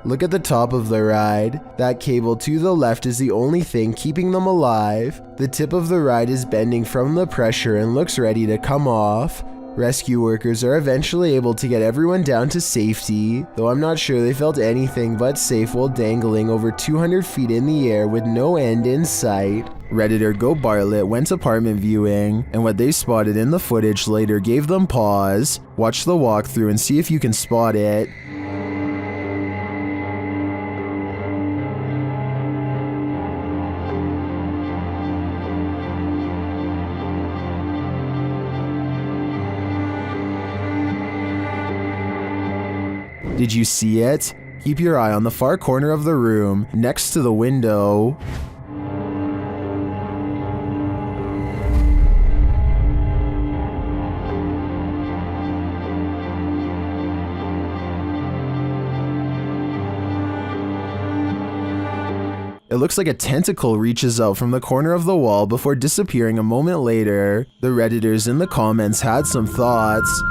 Look at the top of the ride. That cable to the left is the only thing keeping them alive. The tip of the ride is bending from the pressure and looks ready to come off. Rescue workers are eventually able to get everyone down to safety, though I'm not sure they felt anything but safe while dangling over 200 feet in the air with no end in sight. Redditor Go Bartlett went apartment viewing, and what they spotted in the footage later gave them pause. Watch the walkthrough and see if you can spot it. Did you see it? Keep your eye on the far corner of the room, next to the window. It looks like a tentacle reaches out from the corner of the wall before disappearing a moment later. The Redditors in the comments had some thoughts.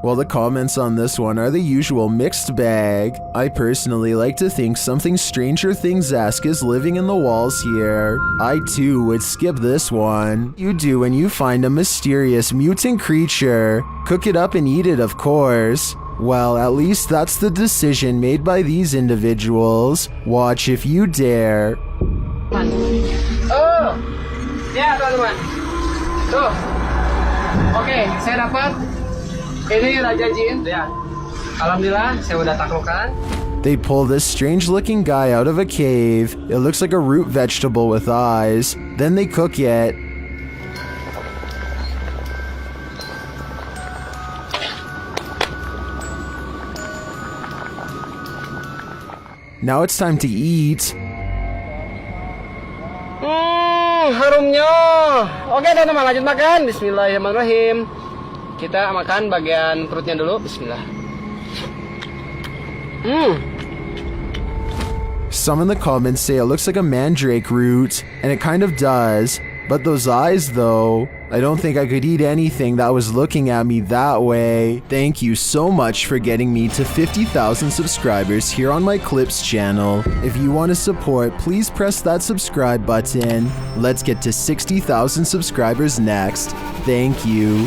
Well, the comments on this one are the usual mixed bag. I personally like to think something Stranger Things-esque is living in the walls here. I too would skip this one. You do when you find a mysterious mutant creature. Cook it up and eat it, of course. Well, at least that's the decision made by these individuals. Watch if you dare. Oh, ya teman-teman. Tuh, oke, saya dapat. Ini Raja Jin, ya. Alhamdulillah, saya udah taklukkan. They pull this strange looking guy out of a cave. It looks like a root vegetable with eyes. Then they cook it. Now it's time to eat. Harumnya. Oke teman-teman, lanjut makan. Bismillahirrahmanirrahim. Kita makan bagian perutnya dulu. Bismillah. Some in the comments say it looks like a mandrake root, and it kind of does. But those eyes though, I don't think I could eat anything that was looking at me that way. Thank you so much for getting me to 50,000 subscribers here on my Clips channel. If you want to support, please press that subscribe button. Let's get to 60,000 subscribers next. Thank you.